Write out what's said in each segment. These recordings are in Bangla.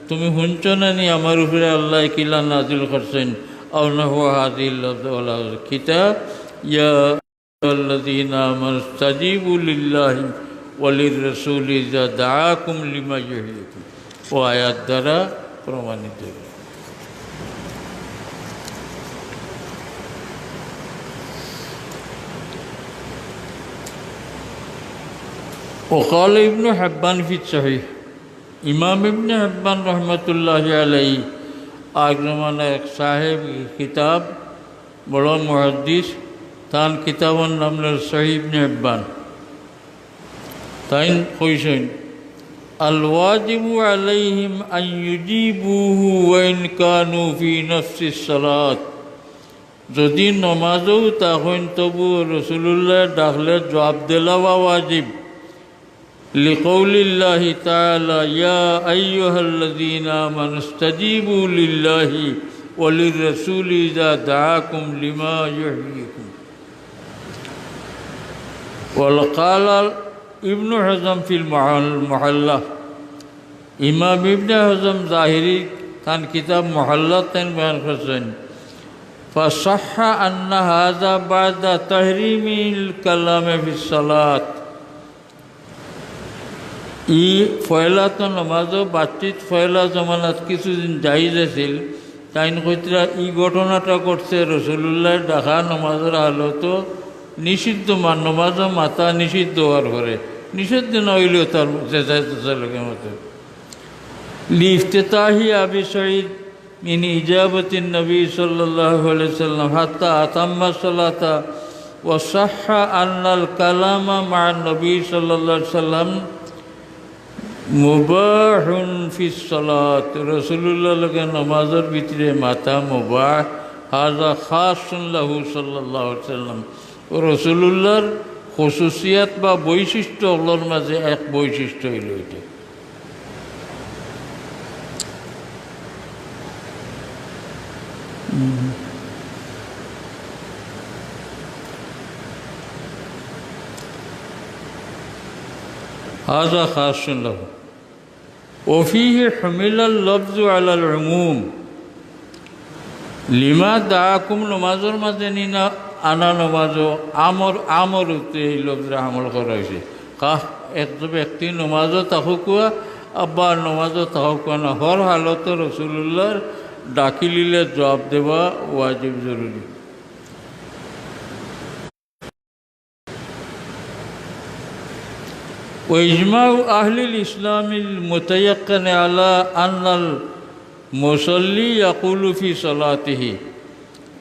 তুমি শুনছ না নি আমার উপরে আল্লাহ কিলা নাজিল করছেন আও নাহু হাযিল ওয়ালা কিতাব ইয়া আল্লাযীনা আমানু ইসতাজীবু লিল্লাহি ওয়া লির-রাসূলি ইযা দাআকুম লিমা ইউহয়িকুম। ও আয়াত দ্বারা প্রমাণিত। وقال ابن حبان في الصحيح इमाम इब्न हिब्बान रहमतुल्लाहि अलैहि आग ज़माना एक साहेब किताब बड़ा मुहद्दिस तान किताबन नाम सही इब्न हिब्बान ताइन कोइसन अल वाजिबु अलैहिम अन युजीबुहु व इन कानू फी नफ्सि सलात যদি নমাজও তখন তবু রাসূলুল্লাহ ডাকলে জবাব দেওয়া ওয়াজিব لقول الله تعالى يا أيها الذين آمنوا استجيبوا لله وللرسول إذا دعاكم لما يحييكم وقال ابن حزم في المحلة إمام ابن حزم ظاهري كان كتاب محلة بيان حسن فصح أن هذا بعد تحريم الكلام في الصلاة ই ফয়লা তো নমাজও বাতচিত ফয়লা জমানাত কিছুদিন জাহিজ আছিল তাইন কইতরা ই ঘটনাটা করছে রাসূলুল্লাহ ডাকা নমাজের হালতো নিষিদ্ধ নমাজও মাথা নিষিদ্ধ হওয়ার পরে নিষিদ্ধ না হইলেও তার লোকের মতো লিফতেতাহি আবি সঈদ মিন ইজাবতিন নবী সাল্লাল্লাহু আলাইহি সাল্লাম হাত্তা আতাম্মা সালাতা ওয়া সাহহা আন্নাল কালামা মা নবী সাল্লাল্লাহু আলাইহি সাল্লাম মুবাহুন ফিস সালাত রাসূলুল্লাহ লগে নামাজের ভিতরে মাথা মুবাহ হাযা খাসুন লাহু সাল্লাল্লাহু আলাইহি সাল্লাম রাসূলুল্লাহর খুসুসিয়াত বা বৈশিষ্ট্যগুলোর মাঝে এক বৈশিষ্ট্য হইল এটা হাযা খাসুন লাহু وفيه حمل اللفظ على العموم لما دعاكم نمازর মাঝে নিনা আনা নমাজও আমর উতে এই লফজে আমল করা হয়েছে কাহ একজন ব্যক্তি নমাজও তাহুকুয়া আব্বা নমাজও তাহুকুয়া না হর হালত রাসূলুল্লাহর ডাকিলিলে জবাব দেওয়া ওয়াজিব জরুরি وإجماع أهل الإسلام المتيقن على أن المصلي يقول في صلاته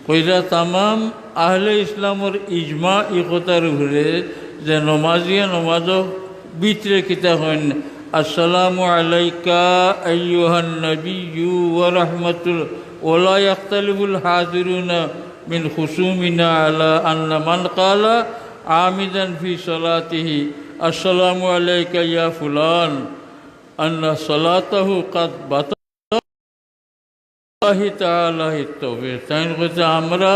وإذا تمام أهل الإسلام إجماع إخوتر هره যে নমাজিয়া নমাজও ভিতরে কিতা হন আসসালামু আলাইকা আইয়ুহান নাবিয়্যু ওয়া রাহমাতুল্লাহ ওয়া লা ইয়াখতালিফুল হাযিরুনা মিন খুসুমিনা আলা আন্না মান ক্বালা আমিদান ফি সালাতিহি আসসালামু আলাইকা ইয়া ফুলান আন্না সালাতাহু কাদ বাতাল্লাহি তাআলা হিতবে তাইন কথা আমরা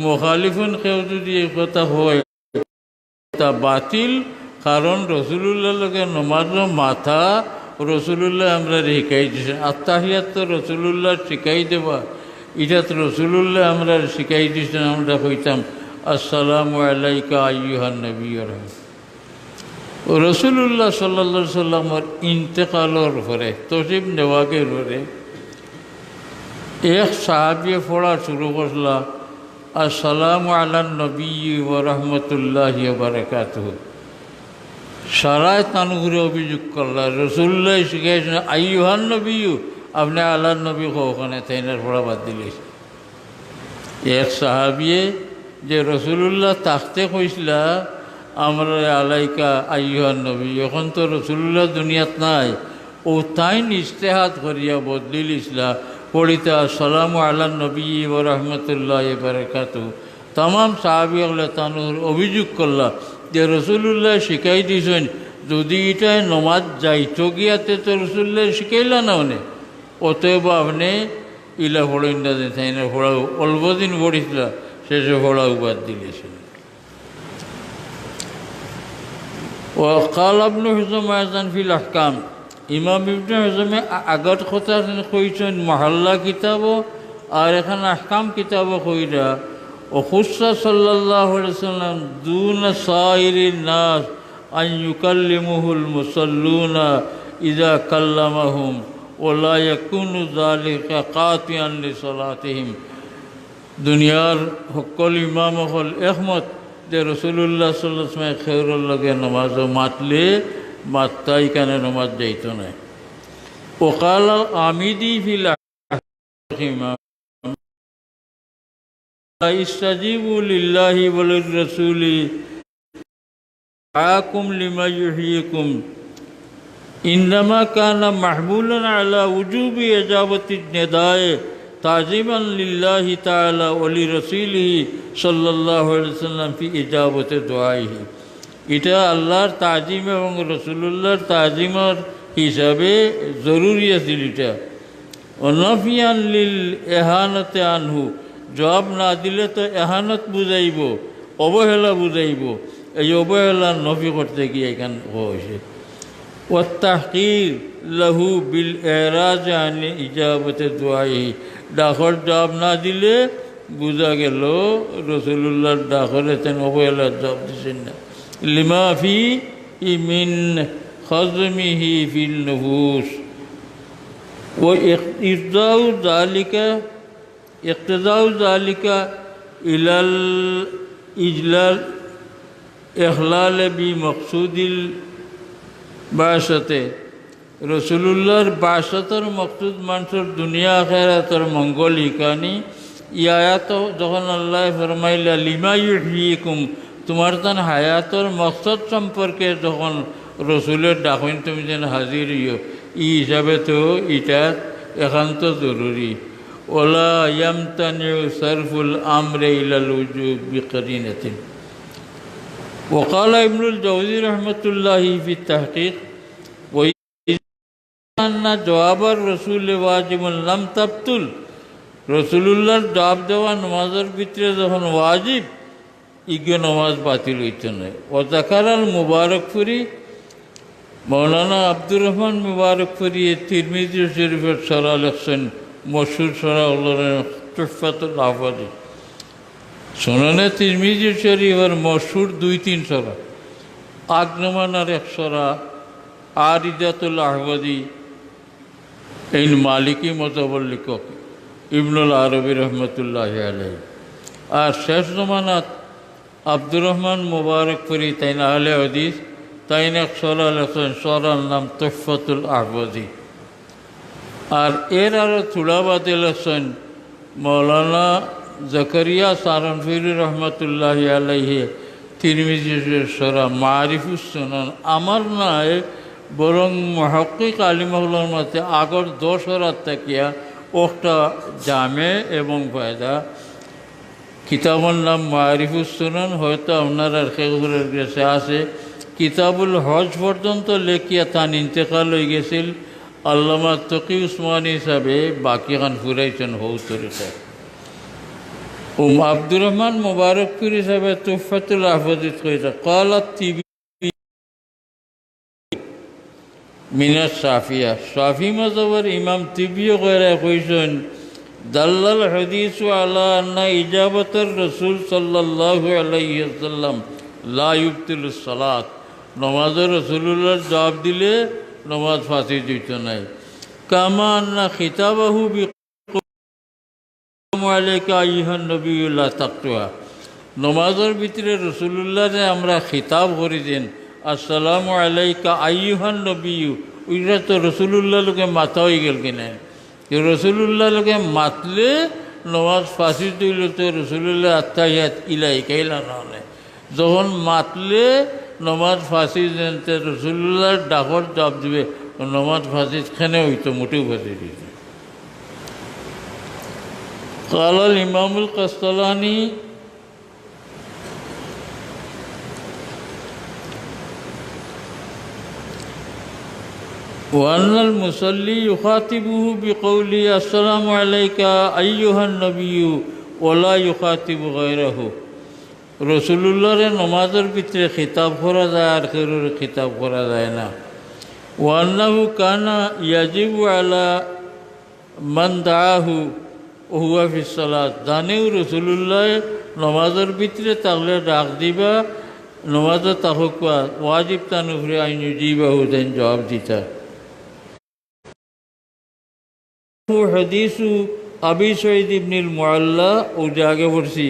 মুখালিফুন কেউ যদি এই কথা হয় তা বাতিল কারণ রাসূলুল্লাহর লগে নামাজের মাথা রাসূলুল্লাহ আমরা শিখাই দিয়েছেন আত্তাহিয়াত তো রাসূলুল্লাহ শিখাই দেবা এটা তো রাসূলুল্লাহ আমরা শিখাই দিয়েছেন আমরা কইতাম আসসালামু আলাইকা আইয়ুহান নাবিয়্যু রাসূলুল্লাহ সাল্লাল্লাহু আলাইহি সাল্লামের ইন্তেকালের পরে তশরিফ নেওয়ার পরে এক সাহাবী পড়া শুরু করলা আসসালামু আলান নবিয়্যি ওয়া রাহমাতুল্লাহি ওয়া বারাকাতুহু সারায় তানুঘুরে অভিযোগ করলা রাসূলুল্লাহ শিখাইছেন আইয়ুহান নবিয়্যু আপনি আলান নবী ওখানে তাইনার পড়া বাদ দিলেন এক সাহাবী যে রাসূলুল্লাহ তাখতে কইছিলা আমরা আলাইকা আইয়ুহান নবী এখন তো রাসূলুল্লাহ দুনিয়াত নাই ও তাইন ইজতিহাদ করিয়া বদলিল ইসলাম পড়িতে আসসালামু আলান নবী ওয়া রাহমাতুল্লাহি ওয়া বারাকাতুহু तमाम সাহাবীগুলো তানুর অভিযোগ করলা যে রাসূলুল্লাহ শিখাই দিয়েছেন যদি এটা নমাজ যাইতো গিয়াতে তো রাসূলুল্লাহ শিখাইলা না অনে অতএব আপনি ইলা পড়েন না তাই না পড়া অল্প দিন পড়িছিল শেষে পড়াও বাদ দিলেছেন وقال ابن حزم أيضا في الأحكام ইমাম ইবনে হজমে আগত কথা কইছেন মহল্লা কিতাবও আর এখানে আহকাম কিতাবও কইরা ওখুসা সাল্লাল্লাহু আলাইহি ওয়াসাল্লাম দুন সাইরিন নাস আন ইউকাল্লিমুহুল মুসাল্লুনা ইযা কাল্লামাহুম ওলা ইয়াকুনু যালিকা কাতিয়ান লিসালাতিহিম। দুনিয়ার সকল ইমাম হল একমত যে রাসূলুল্লাহ সাল্লাল্লাহু আলাইহি ওয়াসাল্লাম খেয়রর লগে নামাজও মাতলে মাত্তাই কানে নামাজ যাইত না। ওকাল আমিদি ফিল ইস্তাজিবু লিল্লাহি ওয়া লিররাসূলি আকুম লিমা ইউহয়িকুম ইন্নামা কানা মাহমুলান আলা উজুবি ইজাবতি নিদায়ে তাজিমান লিল্লাহি তাআলা ওয়া লিরাসূলিহি সাল্লাল্লাহু আলাইহি ওয়াসাল্লাম ফি ইজাবতি দুআইহি। এটা আল্লাহর তাজিম এবং রসুল্লাহর তাজিমের হিসাবে জরুরি আছিল। এটা অনফিয়ান লিল এহানতে আনহু, জবাব না দিলে তো এহানত বুঝাইব, অবহেলা বুঝাইব। এই অবহেলা নফি করতে গিয়ে এখান হয়েছে। ওয়াত্তাহকির লাহু বিল এরাজ আনি ইজাবতে দুআইহি, ডাকর জবাব না দিলে বুঝা গেল রসুল্লাহর ডাকরে তেন অবহেলার জবাব দিচ্ছেন না। লিমা ফি মিন খজমিহি ফিল নুফুস ও ইকতাদাউ যালিকা ইলাল ইজলাল ইখলাল বি মকসুদিল বাসাতে। রসুলুল্লাহর বাসাতর মকসুদ মানুষের দুনিয়া আখিরাতের মঙ্গল ইকানি। ইয়াত যখন আল্লাহ ফরমাইলা লিমা ইউহয়িকুম, তোমার তান হায়াতর মকসদ সম্পর্কে যখন রসুলের ডাকুন তুমি যেন হাজির ইয়ো, ই হিসাবে তো এটা একান্ত জরুরি। ওলা ইয়ামতানিউ সারফুল আমরে ইলাল উজুব বিকরিনাতিন। ওয়াকালা ইবনুল জাওজি রাহমাতুল্লাহি ফি তাহকিক ওয়াইন্না জওয়াবার রাসূল ওয়াজিবুন লাম তাবতুল। রসুলুল্লাহর জবাব দেওয়া নামাজের ভিতরে যখন ওয়াজিব, ইগে নামাজ বাতিল হইত নয়। ও জাকারাল মুবারকপুরি মৌলানা আব্দুর রহমান মুবারকপুরি তিরমিজি শরীফের সরা লেখছেন, মশহুর সরা হলেন তুহফাতুল আহওয়াজি। শোনানে তিরমিজি শরীফের মশহুর 2-3 সরা, আগনমানার 1 সরা, আরিদাতুল আহওয়াজি এই মালিকি মতবর লেখক ইবনুল আরবি রহমতুল্লাহি আলাইহি। আর শেষ জমানাত আব্দুর রহমান মুবারকপুরি তাই না আহলে হাদিস, তাই না সরা লেখেন, সরার নাম তুহফাতুল আহওয়াজি। আর এর আরও থোড়া বাদে লেখেন মৌলানা জাকারিয়া সারানফুরি রহমতুল্লাহি আলাইহি তিরমিজি সরা মারিফুস সুনান। আমার নয় বরং মুহাক্কিক আলিমাহুল্লার মতে আগর 10 সরাত তাকিয়া ওটা জামে এবং ফায়দা। কিতাবুর নাম মারিফুস সুনান, হয়তো আপনার খেগুরের কাছে আছে। কিতাবুল হজ পর্যন্ত লেখিয়া তান ইন্তেকাল হয়ে গেছিল। আল্লামা তকি উসমানী হিসাবে বাকি খান ফুরাইছেন হৌতরিতে। আব্দুর রহমান মুবারকপুর হিসাবে তুহফাতুল আহওয়াজি কইছে ক্বালাত তিবি মিনাস সাফিয়া। সাফি মাযহাবের ইমাম তিবিও কইছেন দাল্লাল হাদিসু আলা আন্না ইজাবাতার রাসূল সাল্লাল্লাহু আলাইহি ওয়াসাল্লাম লা ইউবতিলুস সালাত। নমাজের রাসূলুল্লাহর জবাব দিলে নমাজ ফাসিদ হইত নাই। কামা আন্না খিতাবাহু বিকালামু আলাইকা আইয়ুহান নবিয়্যু লা তাকতুহা। নমাজের ভিতরে রাসূলুল্লাহরে আমরা খিতাব করি দেন আসসালামু আলাইকা আইয়ুহান নবিয়্যু, ওইটা তো রসুলুল্লাহ লোকে মাথা হয়ে গেল কিনা। রসুলুল্লাহ লোকে মাতলে নমাজ ফাঁসি দিল তো রসুলুল্লাহ আত্মাহিয়াত ইলাইকাইলা নহলে। যখন মাতলে নমাজ ফাঁসি দেন তো রসুলুল্লাহর ডাকর জবাব দিবে, নমাজ ফাঁসি খেনে হইতো, মোটেও ফাঁসি দিত। কালাল ইমামুল কাসতালানি وأن المصلي يخاطبه بقوله السلام عليك أيها النبي ولا يخاطب غيره। রসুলুল্লাহর নমাজের ভিতরে খিতাব করা যায় আর খেরুর খিতাব করা যায় না। ওয়ান্নাহু কানা ইয়াজিবু আলা মান দাআহু ওহুয়া ফিস সালাত, জানেও রসুল্লাহ নমাজের ভিতরে তাহলে ডাক দিবা, নমাজে তাহকুয়া ওয়াজিব তানুফরে আইন জিবাহু দেন জবাব দিতা। হাদিসু আবি সঈদ ইবনুল মুআল্লা ও আগে পড়ছি,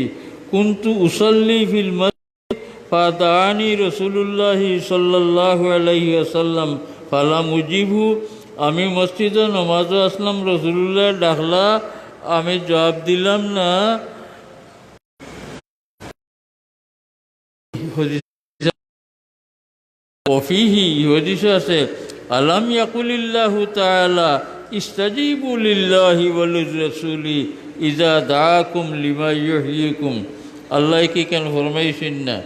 কুনতু উসাল্লি ফিল মসজিদ ফাদাআনি রাসূলুল্লাহি সাল্লাল্লাহু আলাইহি ওয়াসাল্লাম ফালাম উজিবহু, আমি মসজিদে নামাজে আসলাম, রাসূলুল্লাহ ডাকলা, আমি জবাব দিলাম না। ওফিহি হাদিস আছে, আলাম ইয়াকুলিল্লাহু তাআলা ইস্তাজিবু লিল্লাহি ওয়াল রাসূলি ইযা দাআকুম লিমা ইউহয়িকুম, আল্লাহ কি কেন ফরমাইছেন না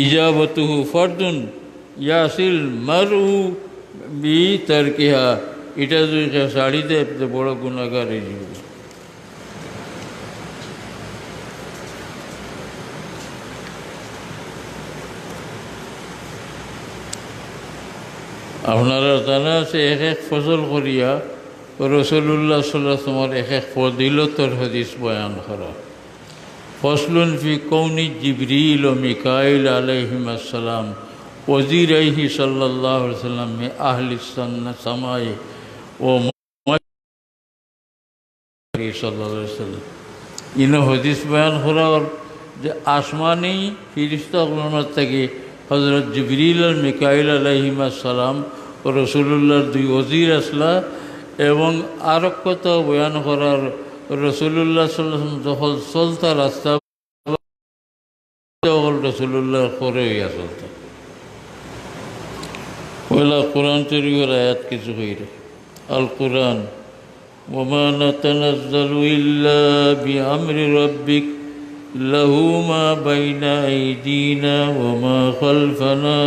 ইজাবতুহু ফরদুন ইয়াসিল মারউ বি তারকিহা, এটা যদি শাড়ি দেয় বড় গুণাগার হয়ে যাবে। আপনারা জানা আছে এক এক ফসল করিয়া রাসূলুল্লাহ সাল্লাল্লাহু আলাইহি ওয়াসাল্লামের এক এক ফজিলতর হাদিস বয়ান করা। ফসলুন ফি কৌনি জিবরিল ও মিকাইল আলাইহিমুস সালাম ওয়াজিরাইহি সাল্লাল্লাহু আলাইহি ওয়াসাল্লাম মে আহলি সামায়ে ও সাল্লাল্লাহু আলাইহি ওয়াসাল্লাম, ইনো হাদিস বয়ান করার যে আসমানি ফিরিস্তাগুলোর থেকে হজরত জিবরিল আর মিকাইল আলাইহিমুস সালাম ও রাসূলুল্লাহর দুই ওজির আসলা, এবং আরো কথা বয়ান করার রাসূলুল্লাহ সাল্লাল্লাহু আলাইহি ওয়াসাল্লাম যখন চলতা রাস্তা রাসূলুল্লাহ করে হইয়া চলতা ওলা কোরআন শরীফের আয়াত কিছু হইরে আল কোরআন ওমা নাতানাজ্জালু ইল্লা বিআমরি রাব্বিক লাহু মা বাইনা আইদিনা ওমা খালফানা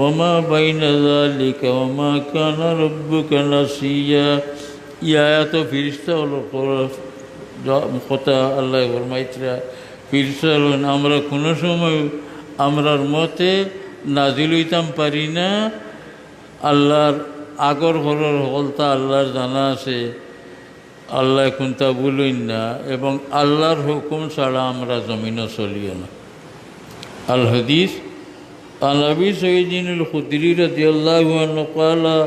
ওমা বাইনা যালিকা ওমা কানা রাব্বুকা নাসিয়া। এই আয়াত ফিরিস্তা হলো কথা আল্লাহ ফরমাইতরা ফিরিস্তা হলেন আমরা কোনো সময় আমরার মতে নাজিল হইতাম পারি না, আল্লাহর আগর ঘরের হলতা আল্লাহর জানা আছে, আল্লাহ কোনটা বলুন না, এবং আল্লাহর হুকুম ছাড়া আমরা জমিনও চলিও না। আল হাদিস আন আবি সাঈদিল খুদরি রাদিয়াল্লাহু আনহু ক্বালা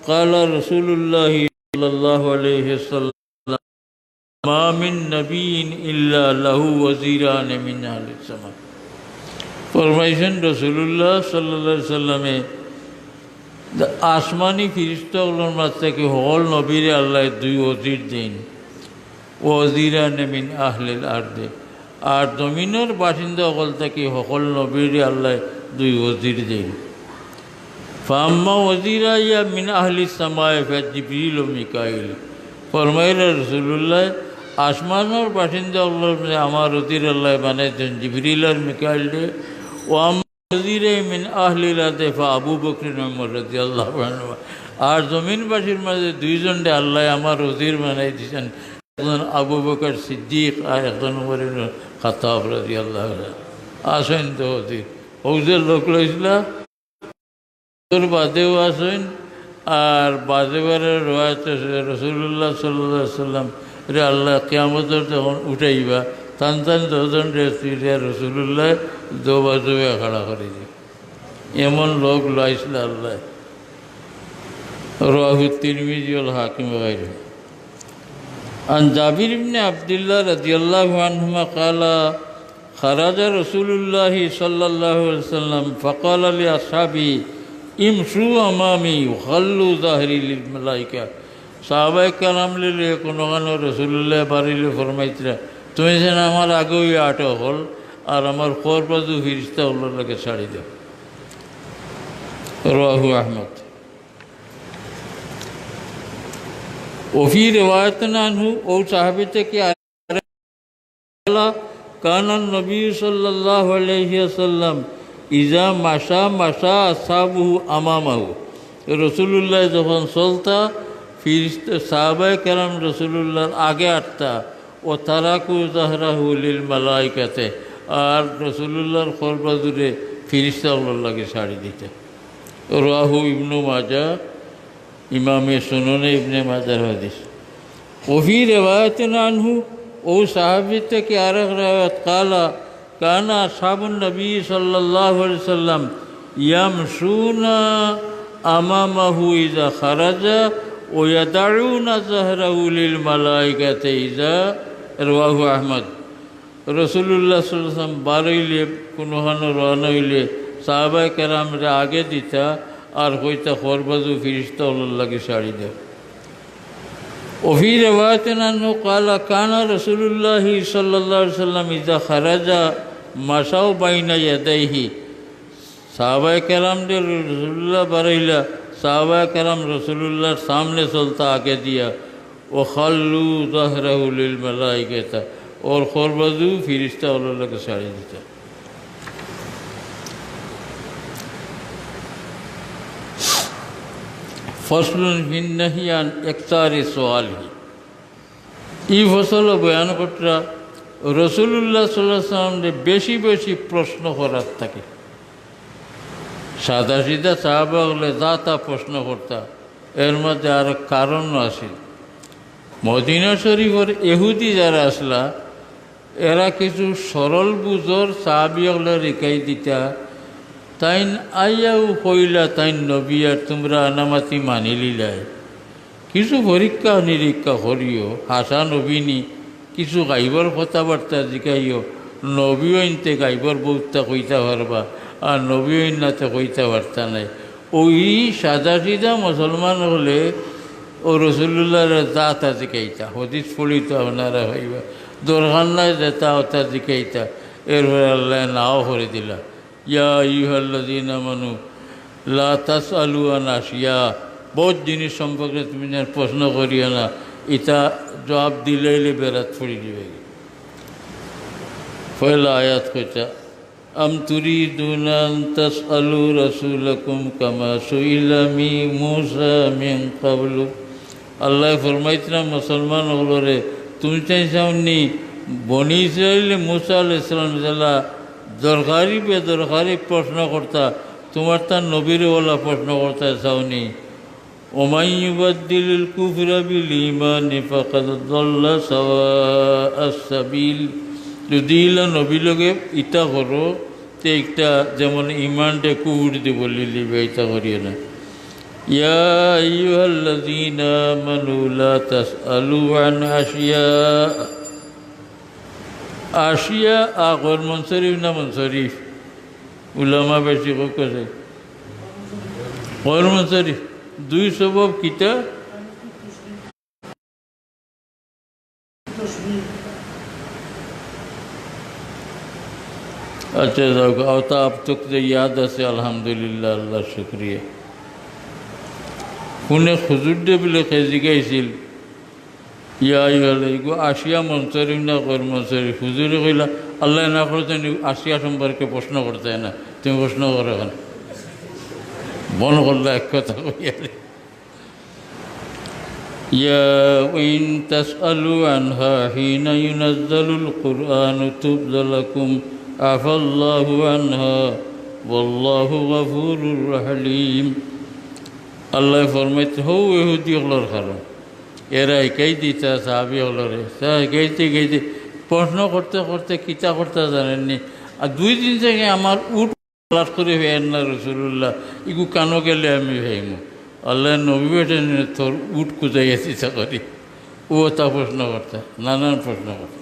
ক্বালা রাসূলুল্লাহ সাল্লাল্লাহু আলাইহি ওয়াসাল্লাম মা মিন নাবিয়্যিন ইল্লা লাহু ওয়াজিরান মিন আহলিস সামা। ফরমাইছেন রাসূলুল্লাহ সাল্লাল্লাহু আলাইহি ওয়াসাল্লামে আসমানি ফিরিস্তাগুলোর মাঝ থেকে হল নবীরে আল্লাহ দুই ওজির দিন, ওয়াজিরান মিন আহলিল আরদে, আর জমিনের বাসিন্দা হল থেকে সকল নবীরে আল্লাহ দুই ওজির দিন। ফাম্মা ওজিরা ইয়া মিন আহলিস সামায়ে ফা জিবরিল ও মিকাইল। ফরমাইল রাসূলুল্লাহ আসমানের বাসিন্দা আমার ওজির আল্লাহ বানাইছেন জিবরিল আর মিকাইল দে, ও ওজিরে মিন আহলিল আরদে ফা আবু বকর ওমর রাদিয়াল্লাহু আনহু। আর জমিনবাসীর মাঝে দুইজনকে আল্লাহ আমার ওজির বানাই দিয়েছেন, একজন আবু বকর সিদ্দিক আর একজন ওমর ইবনে খাত্তাব রাদিয়াল্লাহু আনহু। আসেন তো ওজির ওজের লোক লইছিলা তোর বাদেও আসেন, আর বাদেবারের রওয়ায়াত রাসূলুল্লাহ সাল্লাল্লাহু আলাইহি ওয়াসাল্লাম রে আল্লাহ কিয়ামতের যখন উঠাইবা টান টান দুজন রে রাসূলুল্লাহ দোবা দোবা খাড়া করে দিয়ে এমন লোক লাইছিল আল্লাহ। রাহু তিরমিজি ওয়াল হাকিম ওয়াইরু আন জাবির ইবনে আব্দুল্লাহ রাদিয়াল্লাহু আনহুমা ক্বালা খারাজা রাসূলুল্লাহ সাল্লাল্লাহু আলাইহি ওয়াসাল্লাম ফাকালা লি আসহাবি ইমশু আমামি খাল্লু যাহরি লিল মালাইকা। সাহাবায়ে কেরাম লিলে কোনো গানো রাসূলুল্লাহ বাড়িলে ফরমাইতরা তুমি যেন আমার আগেই আটো হল আর আমার খোর বাজু ফিরিস্তা উল্লাহকে ছাড়ি দাও। রাহু আহমদ। ওফি রিওয়ায়াতিন আনহু ও সাহাবী থেকে কানান নবী সাল্লাল্লাহু আলাইহি ওয়াসাল্লাম ইজা মাশা মাশা আসহাবুহু আমামাহু। রাসূলুল্লাহ যখন চলতা ফিরিস্তা সাহাবায়ে কেরাম রাসূলুল্লাহর আগে আটতা, ও তারাকু যাহরাহু লিল মালাইকাতে, আর রাসূলুল্লাহর খোরবাজুরে ফিরিস্তাগুলোর লাগে ছাড়ি দিতে। রাহু ইবনু মাজা ইমামে সুননে ইবনে মাজার হাদিস। ওফি রেওয়ায়তিন আনহু, ও সাহাবী থেকে আরেক রেওয়ায়ত, কালা কানা আসহাবুন নবী সাল্লাল্লাহু আলাইহি সাল্লাম ইয়ামশুনা আমামাহু ইযা খারাজা ওয়া ইয়াদউনা যাহরাহু লিল মালাইকাতি ইযা, রাওয়াহু আহমদ। রসুল্লাহ সাল্লাল্লাহু আলাইহি ওয়াসাল্লাম বারইলে কোনোখানো রওনা হইলে সাহাবায়ে কেরামরা আগে দিতা আর কইতা খরবাজু ফিরিস্তা ওলার লাগে শাড়ি দেও। ওফি রিওয়ায়াতিন আনহু ক্বালা কানা রাসূলুল্লাহ সাল্লাল্লাহু আলাইহি ওয়াসাল্লাম ইযা খারাজা মাশাউ বাইনা ইয়াদাইহি, সাহাবায়ে কেরামদের রসুল্লাহ বারইলা সাহাবায়ে কেরাম রসুল্লাহর সামনে চলতা আগে দিয়া। ও খাল্লু যাহরাহু লিল মালাইকাতি, और खरबाजू फिरिस्ता वालों के साड़ी देता। फसलुन फिन नहियान इक्तारि सवालिही, ई फसल बयान करता रसूलुल्लाह सल्लल्लाहु अलैहि वसल्लम ने बेशी बेशी प्रश्न करार थाके। सादा सीधा साहाबा हले जाता प्रश्न करता, एर मध्य आर कारण आछिल। मदिना शरीफर इहुदी जारा आसला এরা কিছু সরল বুঝর সাহাবিয়গুলো রেখাই দিতা, তাইন আইয়াও কইলা তাইন নবী আর তোমরা আনামাতি মানি লিলাই। কিছু পরীক্ষা নিরীক্ষা করিও, হাসা নবীনি কিছু গাইবর কথাবার্তা জিকাইও। নবী আইনতে গাইবর বহুতা কইতা পারবা, আর নবী আইনাতে কইতা পারতা নাই। ওই সাদা সিধা মুসলমান হলে ও রসুল্লাহর জাতা জিকাইতা, হদিস পড়িত আপনারা হইবা, দরখান্নায় যেতা ওটা জিকাইতা। এরপরে আল্লাহ নাও করে দিলা, ইয়া আইয়ুহাল্লাযীনা আমানু লা তাসআলু আন আশিয়া, বহুত জিনিস সম্পর্কে তুমি প্রশ্ন করিও না, এটা জবাব দিলেইলে বেরাত পড়ি দিবে। পয়লা আয়াত কইতা, আম তুরিদুনা আন তাসআলু রাসূলাকুম কামা সুইলা মূসা মিন ক্বাবলু। আল্লাহ ফরমাইতরা মুসলমান হলরে তুমি চাইছাওনি বনি ইসরাইলে মূসা আলাইহিস সালাম যারা দরকারি বেদরকারি প্রশ্ন করতা, তোমার তার নবীর ওলা প্রশ্ন করতে চাওনি। ওমাই ইউবাদদিলুল কুফরা বিল ঈমানি ফাকাদ যাল্লা সাওয়াআস সাবিল। যদি ইলা নবী লগে ইটা করো তে একটা যেমন ইমানটা কুফর দিব লিবে, ইটা করিও না। ইয়া আইয়ুহাল্লাযীনা আমানু লা তাসআলু আন আশিয়া। আশিয়া আগর মনশরীফ না মনশরীফ উলামা বেশি কইছে গর মনশরীফ। দুই সবব কিতা अच्छा जाओ आवता अब तक तो याद আছে আলহামদুলিল্লাহ, আল্লাহ শুক্রিয়া। কোনে হুজুরদে বলে জিগাইছিল ইয়া ইগো আশিয়া মনসরিফ না কর মনসরিফ। হুজুরে কইলা আল্লাহ না করতেন আশিয়া সম্পর্কে প্রশ্ন করতে না, তুমি প্রশ্ন করো কেন? মন করলে এক কথা কইয়ালে ইয়া ইন তাসআলু আনহা হিনা ইউনাজ্জালুল কুরআনু তুবদা লাকুম আফাল্লাহু আনহা ওয়াল্লাহু গফুরুর রহিম। আল্লাহ ফরমাইতে হো ইহুদি হলর কারণ এরা একাই দিতা সাহাবি হলরে গাইতে গাইতে প্রশ্ন করতে করতে কিতা করতে জানেননি। আর 2 দিন থেকে আমার উট লাশ করে হইয়েন না রসুল্লাহ, ইগু কানো গেলে আমি হইমু। আল্লাহ নবী বেটে তোর উট কুজাইয়া চিন্তা করি, ও তা প্রশ্ন করতে নানান প্রশ্ন করতে।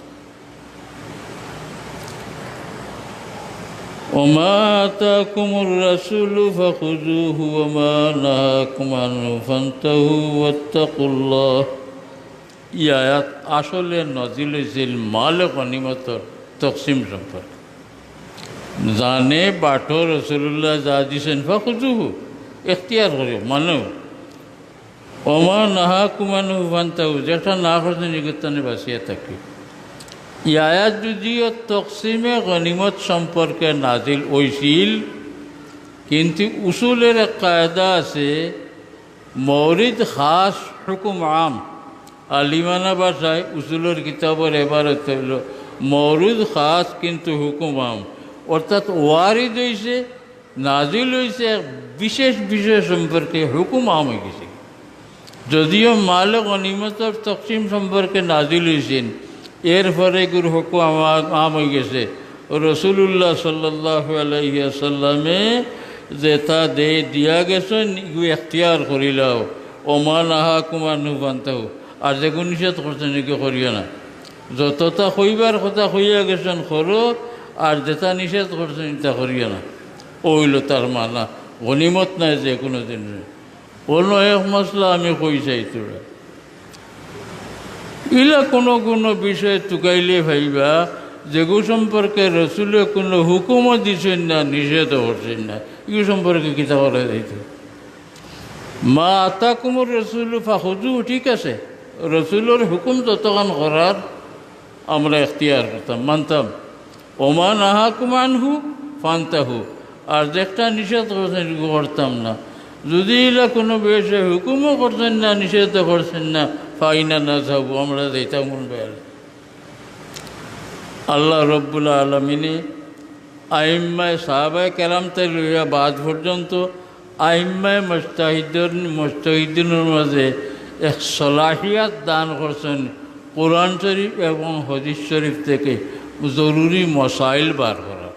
ওমা আতাকুমুর রাসূলু ফাখুযুহু ওমা নাহাকুম আনহু ফান্তাহু ওয়াত্তাকুল্লাহ। এই আয়াত আসলে নাজিল হয়েছিল মাল গনিমতর তকসিম সম্পর্কে। জানে বাটো রসুল্লাহ যা দিছেন ফাখুযুহু এখতিয়ার করে মানো, ওমা নাহাকুম আনহু ফান্তাহু যেটা না করছেন এগুতানে বাঁচিয়ে থাকি। এই আয়াত যদিও তকসিমে গনিমত সম্পর্কে নাজিল হয়েছিল, কিন্তু উসুলের এক কায়দা আছে মৌরিদ খাস হুকুম আম। আলিমানা ভাষায় উসুলের কিতাবের এবারত হইল মৌরুদ খাস কিন্তু হুকুম আম, অর্থাৎ ওয়ারিদ হয়েছে নাজিল হয়েছে এক বিশেষ বিষয় সম্পর্কে হুকুম আম হয়ে গেছে। যদিও মাল গনিমতর তকসিম সম্পর্কে নাজিল হয়েছেন, এরপরে গুরু হুকুম আম হয়ে গেছে। রসুল্লাহ সাল্লাল্লাহু আলাইহি ওয়াসাল্লামে যেটা দিয়া গেছেন ইগু এখতিয়ার করিলাও, ওমা নাহা কুমানু বান্তাও, আর যেগুলো নিষেধ করছেন এগুলো করিও না। যতটা কইবার কথা কইয়া গেছেন করো, আর যেটা নিষেধ করছেন এটা করিও না। ওইল তার মানা, গনিমত নাই যে কোনো দিন। অন্য এক মশলা আমি কই চাই তোরা ইলা কোনো বিষয়ে টুকাইলে ভাইবা যেগু সম্পর্কে রসুলে কোনো হুকুমও দিছেন না, নিষেধও করছেন না, এগুলো সম্পর্কে কিতা করা যাইত। মা আতা কুমুর রসুল ফাহুজু, ঠিক আছে, রসুলের হুকুম ততক্ষণ করার আমরা এখতিয়ার করতাম, মানতাম। ওমা নাহা কুমানহু ফান্তাহু, আর যেটা নিষেধ করছেন এগুলো করতাম না। যদি এলা কোনো বিষয়ে হুকুমও করছেন না, নিষেধও করছেন না, ফাইনা না যাবো, আমরা যাইতাম কোন বেড়ে। আল্লাহ রব্বুল আলমিনে আইম্মায় সাহাবায়ে কেরাম থেকে লইয়া বাদ পর্যন্ত আইম্মায় মুজতাহিদিনের মাঝে এক সলাহিয়াত দান করছেন কোরআন শরীফ এবং হাদিস শরীফ থেকে জরুরি মসাইল বার করা।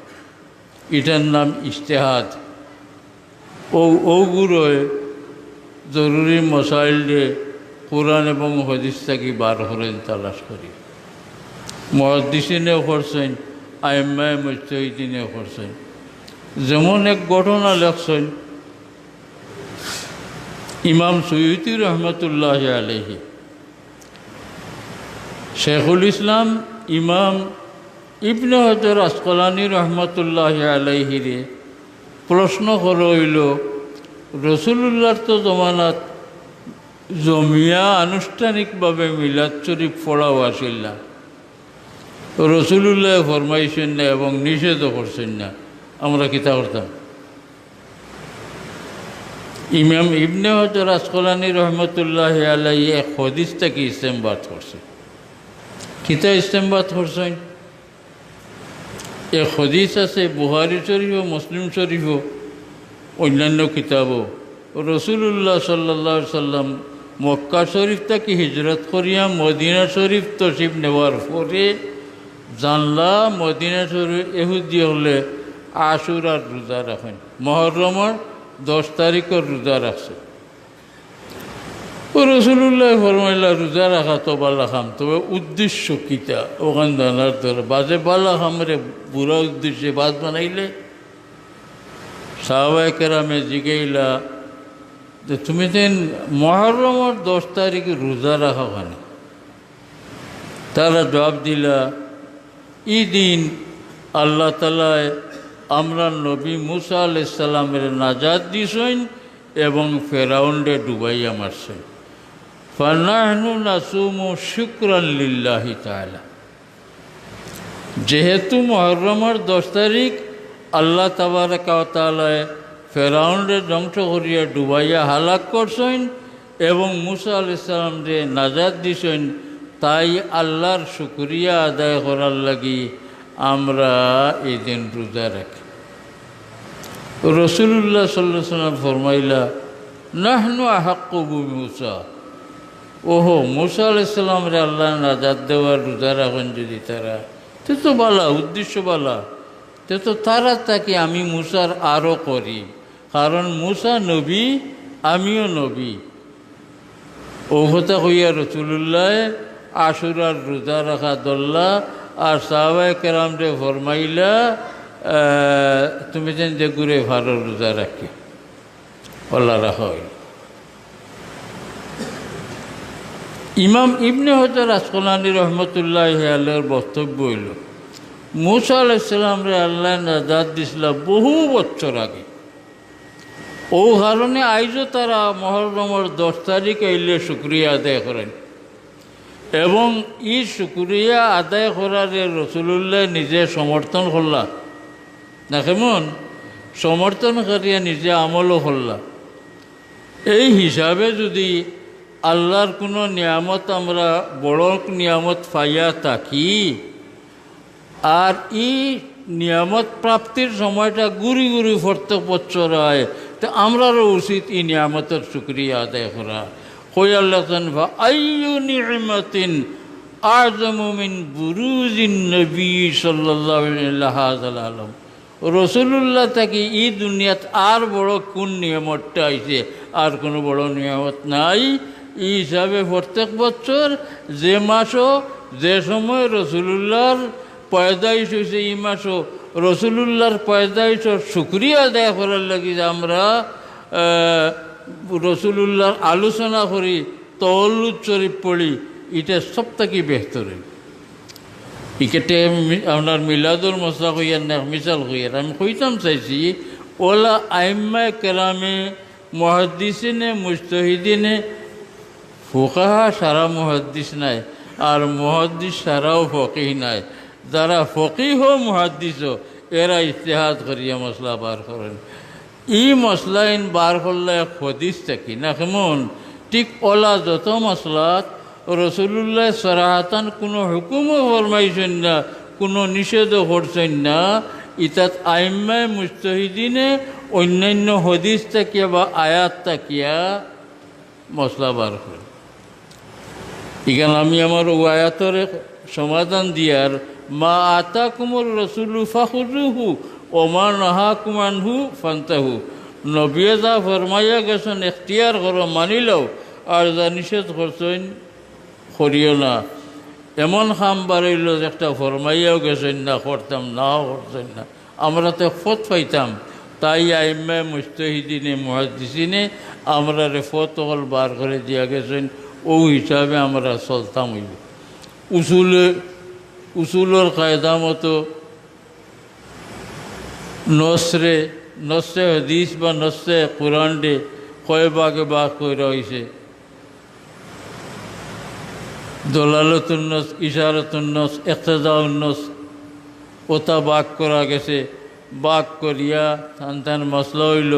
এটার নাম ইজতিহাদ। ওগুলোয় জরুরি মসাইল দিয়ে কোরআন এবং হাদিস থেকে বার করেন তালাশ করি। মুহাদ্দিসিনেও করছেন, আইম্মায়ে মুজতাহিদিনেও করছেন। যেমন এক ঘটনা লেখছেন ইমাম সুয়ুতি রহমতুল্লাহ আলাইহি, শেখুল ইসলাম ইমাম ইবনে হাজার আসকালানি রহমতুল্লাহ আলাইহিরে প্রশ্ন করা হইল, রসুলুল্লাহর তো জমানাত জমিয়া আনুষ্ঠানিকভাবে মিলাদ শরীফ পড়াও আসিল না, রসুলুল্লাহ ফরমাইছেন না এবং নিষেধও করছেন না, আমরা কিতা করতাম? ইমাম ইবনে হাজার আসকালানি রহমতুল্লাহ আলাইহি এক হাদিস থেকে ইস্তেমবাদ করছে। কিতা ইস্তেমবাদ করছেন? এক হাদিস আছে বুখারী শরীফ ও মুসলিম শরীফ ও অন্যান্য কিতাবও, রসুলুল্লাহ সাল্লাল্লাহু আলাইহি সাল্লাম মক্কা শরীফ থেকে হিজরত করিয়া মদিনা শরীফ তশরিফ নেওয়ার পরে জানলা মদিনা শরীফ ইহুদি হলে আশুরার রোজা রাখেন, মুহররমের 10 তারিখের রোজা রাখছে। ও রসুল্লাহ ফরমাইলা রোজা রাখা তো বালা খাম, তবে উদ্দেশ্য কিতা ওখান জানার ধরে বাজে বালা খামরে বুড়া উদ্দেশ্যে বাদ বানাইলে। সাহাবায়ে কেরামে জিগাইলা যে তুমি যেন মুহররমের 10 তারিখে রোজা রাখা ওখানে? তারা জবাব দিলা, ই দিন আল্লাহ তাআলা আমরা নবী মুসা আলাইহিস সালামের নাজাত দিছেন এবং ফেরাউনরে ডুবাইয়া মারছেন। ফানাহনু নাসুমু শুকরান লিল্লাহি তাআলা, যেহেতু মুহররমের 10 তারিখ আল্লাহ তাবারাকা ওয়া তাআলা ফেরাউনরে ধ্বংস করিয়া ডুবাইয়া হালাক করছেন এবং মুসা আলাইহিস সালামরে নাজাত দিছেন, তাই আল্লাহর শুকরিয়া আদায় করার লাগি আমরা এই দিন রোজা রাখি। রসুল্লাহ সাল্লাল্লাহু আলাইহি ওয়াসাল্লাম ফরমাইলা, নাহনু আহাক্কু বিমূসা, ওহো মুসা আলাইহিস সালামরে আল্লাহ নাজাত দেওয়ার রোজা রাখেন যদি তারা, তে তো বালা, উদ্দেশ্য বালা, তে তো তারা তাকে আমি মুসার আরও করি, কারণ মুসা নবী আমিও নবী। ও কথা কইয়া রসুল্লাহ আশুরার রোজা রাখা দল্লা আর সাহাবায়ে কেরামরে ফরমাইলা তুমি যেন যে ঘুরে ভালো রোজা রাখি আল্লাহ রাখা হইল। ইমাম ইবনে হাজার আসকালানি রহমতুল্লাহ আলাইহির বক্তব্য হইল, মুসা আলাইহিস সালামরে আল্লাহ নাজাত দিছিল বহু বছর আগে, ও কারণে আইজও তারা মুহররমের 10 তারিখ আইলে শুকরিয়া আদায় করেন এবং ই শুকরিয়া আদায় করার রসুল্লাহ নিজে সমর্থন করলা না, কেমন সমর্থন করিয়া নিজে আমলও করলা। এই হিসাবে যদি আল্লাহর কোনো নিয়ামত আমরা বড় নিয়ামত পাইয়া থাকি আর ই নিয়ামত প্রাপ্তির সময়টা ঘুরি ঘুরি প্রত্যেক বছর হয়, তো আমরারও উচিত এই নিয়ামতের শুকরিয়া আদায় করা। কইয়াল্লাহ আইয়ু নি'মাতিন আযমু মিন বুরুজিন নবী সাল্লাল্লাহু আলাইহি আলম। রসুল্লাহ তাকে এই দুনিয়াত আর বড় কোন নিয়ামতটা আইছে, আর কোনো বড় নিয়ামত নাই। এই হিসাবে প্রত্যেক বছর যে মাসও যে সময় রসুল্লাহর পয়দাইশ হয়েছে, এই মাসও রসুল্লাহর পয়দাইশর শুকরিয়া আদায় করার লাগি যে আমরা রসুল্লাহর আলোচনা করি, তওয়াল্লুদ শরীফ পড়ি, এটা সব থেকে বেহতরে। ইকেটে আপনার মিলাদুল মশলা কইয়ার না মিসাল কইয়ার আমি কইতাম চাইছি, ওলা আইম্মায়ে কেরামে মুহাদ্দিসিনে মুজতাহিদিনে ফুকাহা সারা মুহাদ্দিস নাই, আর মুহাদ্দিস সারাও ফকিহ নাই। যারা ফকিহ মুহাদ্দিসও এরা ইজতিহাদ করিয়া মশলা বার করেন। ই মশলা ইন বার করলে এক হদিস থাকি না কেমন, ঠিক ওলা যত মশলাত রসুল্লাহ সরাহাতান কোনো হুকুমও ফরমাইছেন না, কোনো নিষেধও করছেন না। ইতাত আইম্মায়ে মুজতাহিদিনে অন্যান্য হদিস তাকিয়া বা আয়াত তাকিয়া মশলা বার করে। এখানে আমি আমার ও আয়াতের সমাধান দিয়ার, মা আতাকুমুর রাসূলু ফাখুযুহু ওয়া মা নাহাকুম আনহু ফান্তাহু। নবী যা ফরমাইয়া গেছেন এখতিয়ার করো, মানি লও, আর যা নিষেধ করছেন করিও না। এমন খাম বাড়িল একটা ফরমাইয়াও গেছেন না, করতাম নাও করছেন না, আমরা তো ফত পাইতাম। তাই আইম্মায়ে মুজতাহিদিনে মুহাদ্দিসিনে আমরা ফতল বার করে দিয়া গেছেন, ও হিসাবে আমরা চলতাম। হইব উসুলের কায়দা মতো নসরে হাদিস বা নসরে কোরআন ডে কয় ভাগে ভাগ করে হয়েছে। দলালতুন্নস, ইশারতুন্নস, ইক্তেদাউন্নস, ওটা বাক করা গেছে। বাক করিয়া তান মশলা হইল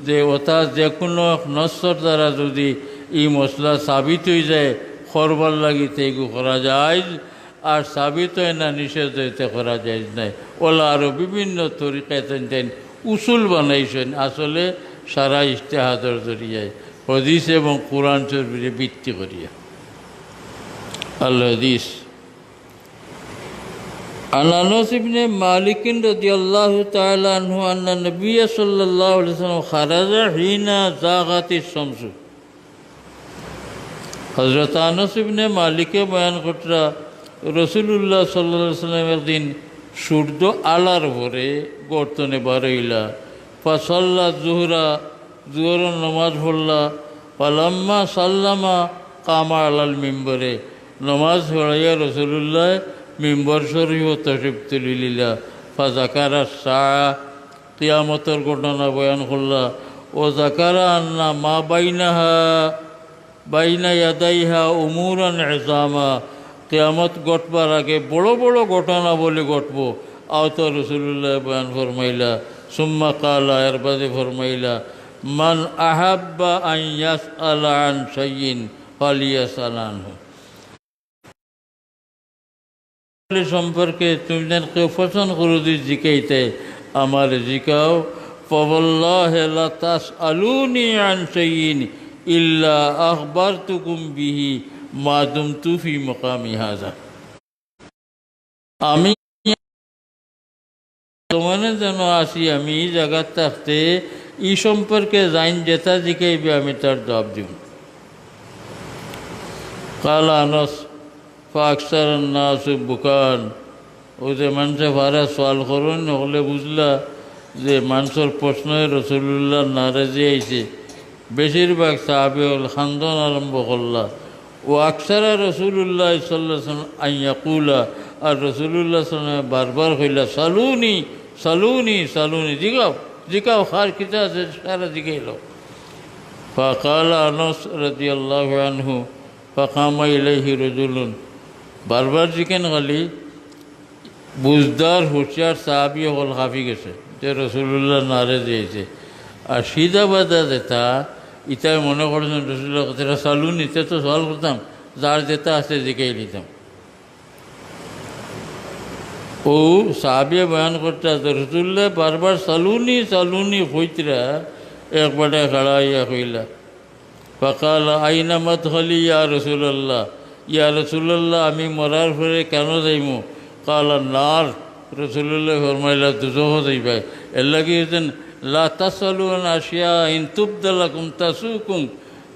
যে ওটা যে কোনো নসর দ্বারা যদি এই মশলা সাবিত হয়ে যায় করবার লাগিতে এগু করা যায়, আর সাবিত হয় না নিষেধ হইতে করা যায় নাই। ওলা আরও বিভিন্ন তরিকায় তেন উসুল বানাইছেন, আসলে সারা ইজতিহাদের জরিয়ায় হাদিস এবং কোরআন শরীফে ভিত্তি করিয়া। আল হাদিস عن أنس بن مالك رضي الله تعالى عنه أن النبي صلى الله عليه وسلم خرج حين زاغت الشمس। হযরত আনাস ইবনে মালিকে বয়ান করতরা রসুল্লাহ সাল্লাল্লাহু আলাইহি ওয়াসাল্লাম একদিন সূর্য আলার ভরে গর্তনে বারইলা, ফাসাল্লা জুহরের নামাজ পড়লা, পালাম্মা সাল্লামা কামা আলাল মিম্বরে, নামাজ পড়াইয়া রসুল্লাহ মিম্বর শরীফ তশরিফ তুলিলা। ফাজাকারা শাহ কিয়ামতের ঘটনা বয়ান করলা, ও জাকারা আন্না মা বাইনা ইয়াদাইহা উমুরান ইজামা, কিয়ামত ঘটবার আগে বড় বড় ঘটনা বলে ঘটব। আওত রসুল্লাহ বয়ান ফরমাইলা, সুম্মা কালা, এর বাদে ফরমাইলা, মান আহাব্বা আন ইয়াসআলা আন শাইইন ফালিয়াসআল আনহু। সম্পর্কে তুমি যেন কেউ পছন্দ করো যদি জিকাইতে আমার জিকাও। ফাওয়াল্লাহি লা তাসআলুনি আন শাইইন ইল্লা আখবারতুকুম বিহি মা দুমতু ফি মাকামি হাযা। আমি তোমার যেন আসি, আমি এই জায়গার থাকতে এই সম্পর্কে জাইন যেটা জিকাইবে আমি তার জবাব দিব। কালা আনাস ফাকসার নাস বুকান, ও যে মানুষে ভাড়া সওয়াল করুন হলে বুঝলা যে মানুষের প্রশ্নই রসুল্লাহ নারাজি আইছে। বেশিরভাগ সাহাবী হল খান্দন আরম্ভ করলা। ও আকসারা রসুল্লাহ সাল্লাল্লাহু আলাইহি ওয়াসাল্লাম আইয়াকুলা, আর রসুল্লাহ সাল্লাল্লাহু বারবার কইলা সালুনি সালুনি সালুনি, জিগাও খার কিতা আছে সারা জিগাইল। ফাকালা আনাস রাদিয়াল্লাহু আনহু ফাকামা ইলাইহি রাজুলুন, বারবার জিকেন খালি বুঝদার হুঁশিয়ার সাহাবি হল হাফি গেছে যে রসুল্লাহ নারে দিয়েছে। আর সিধা বাদা যেটা ইটাই মনে করছেন রসুল্লাহ কথাটা সালুন, ইতে তো সওয়াল করতাম, যার যেটা আছে জিকাই নিতাম। ও সাহাবিয়া বয়ান করতে রসুল্লাহ বারবার সালুনি সালুনি হইতরা একবারে খাড়া হইয়া কইলা ফকাল আইনা মদখলি ইয়া রসুল্লাহ আমি মরার পরে কেন যাইমু কালা নার রসুল্লাহ ফরমাইলা দুজহ যাইবা এর লাগি হচ্ছেন লা তাসালুন আসিয়া ইন তুবদালাকুম তাসুকুম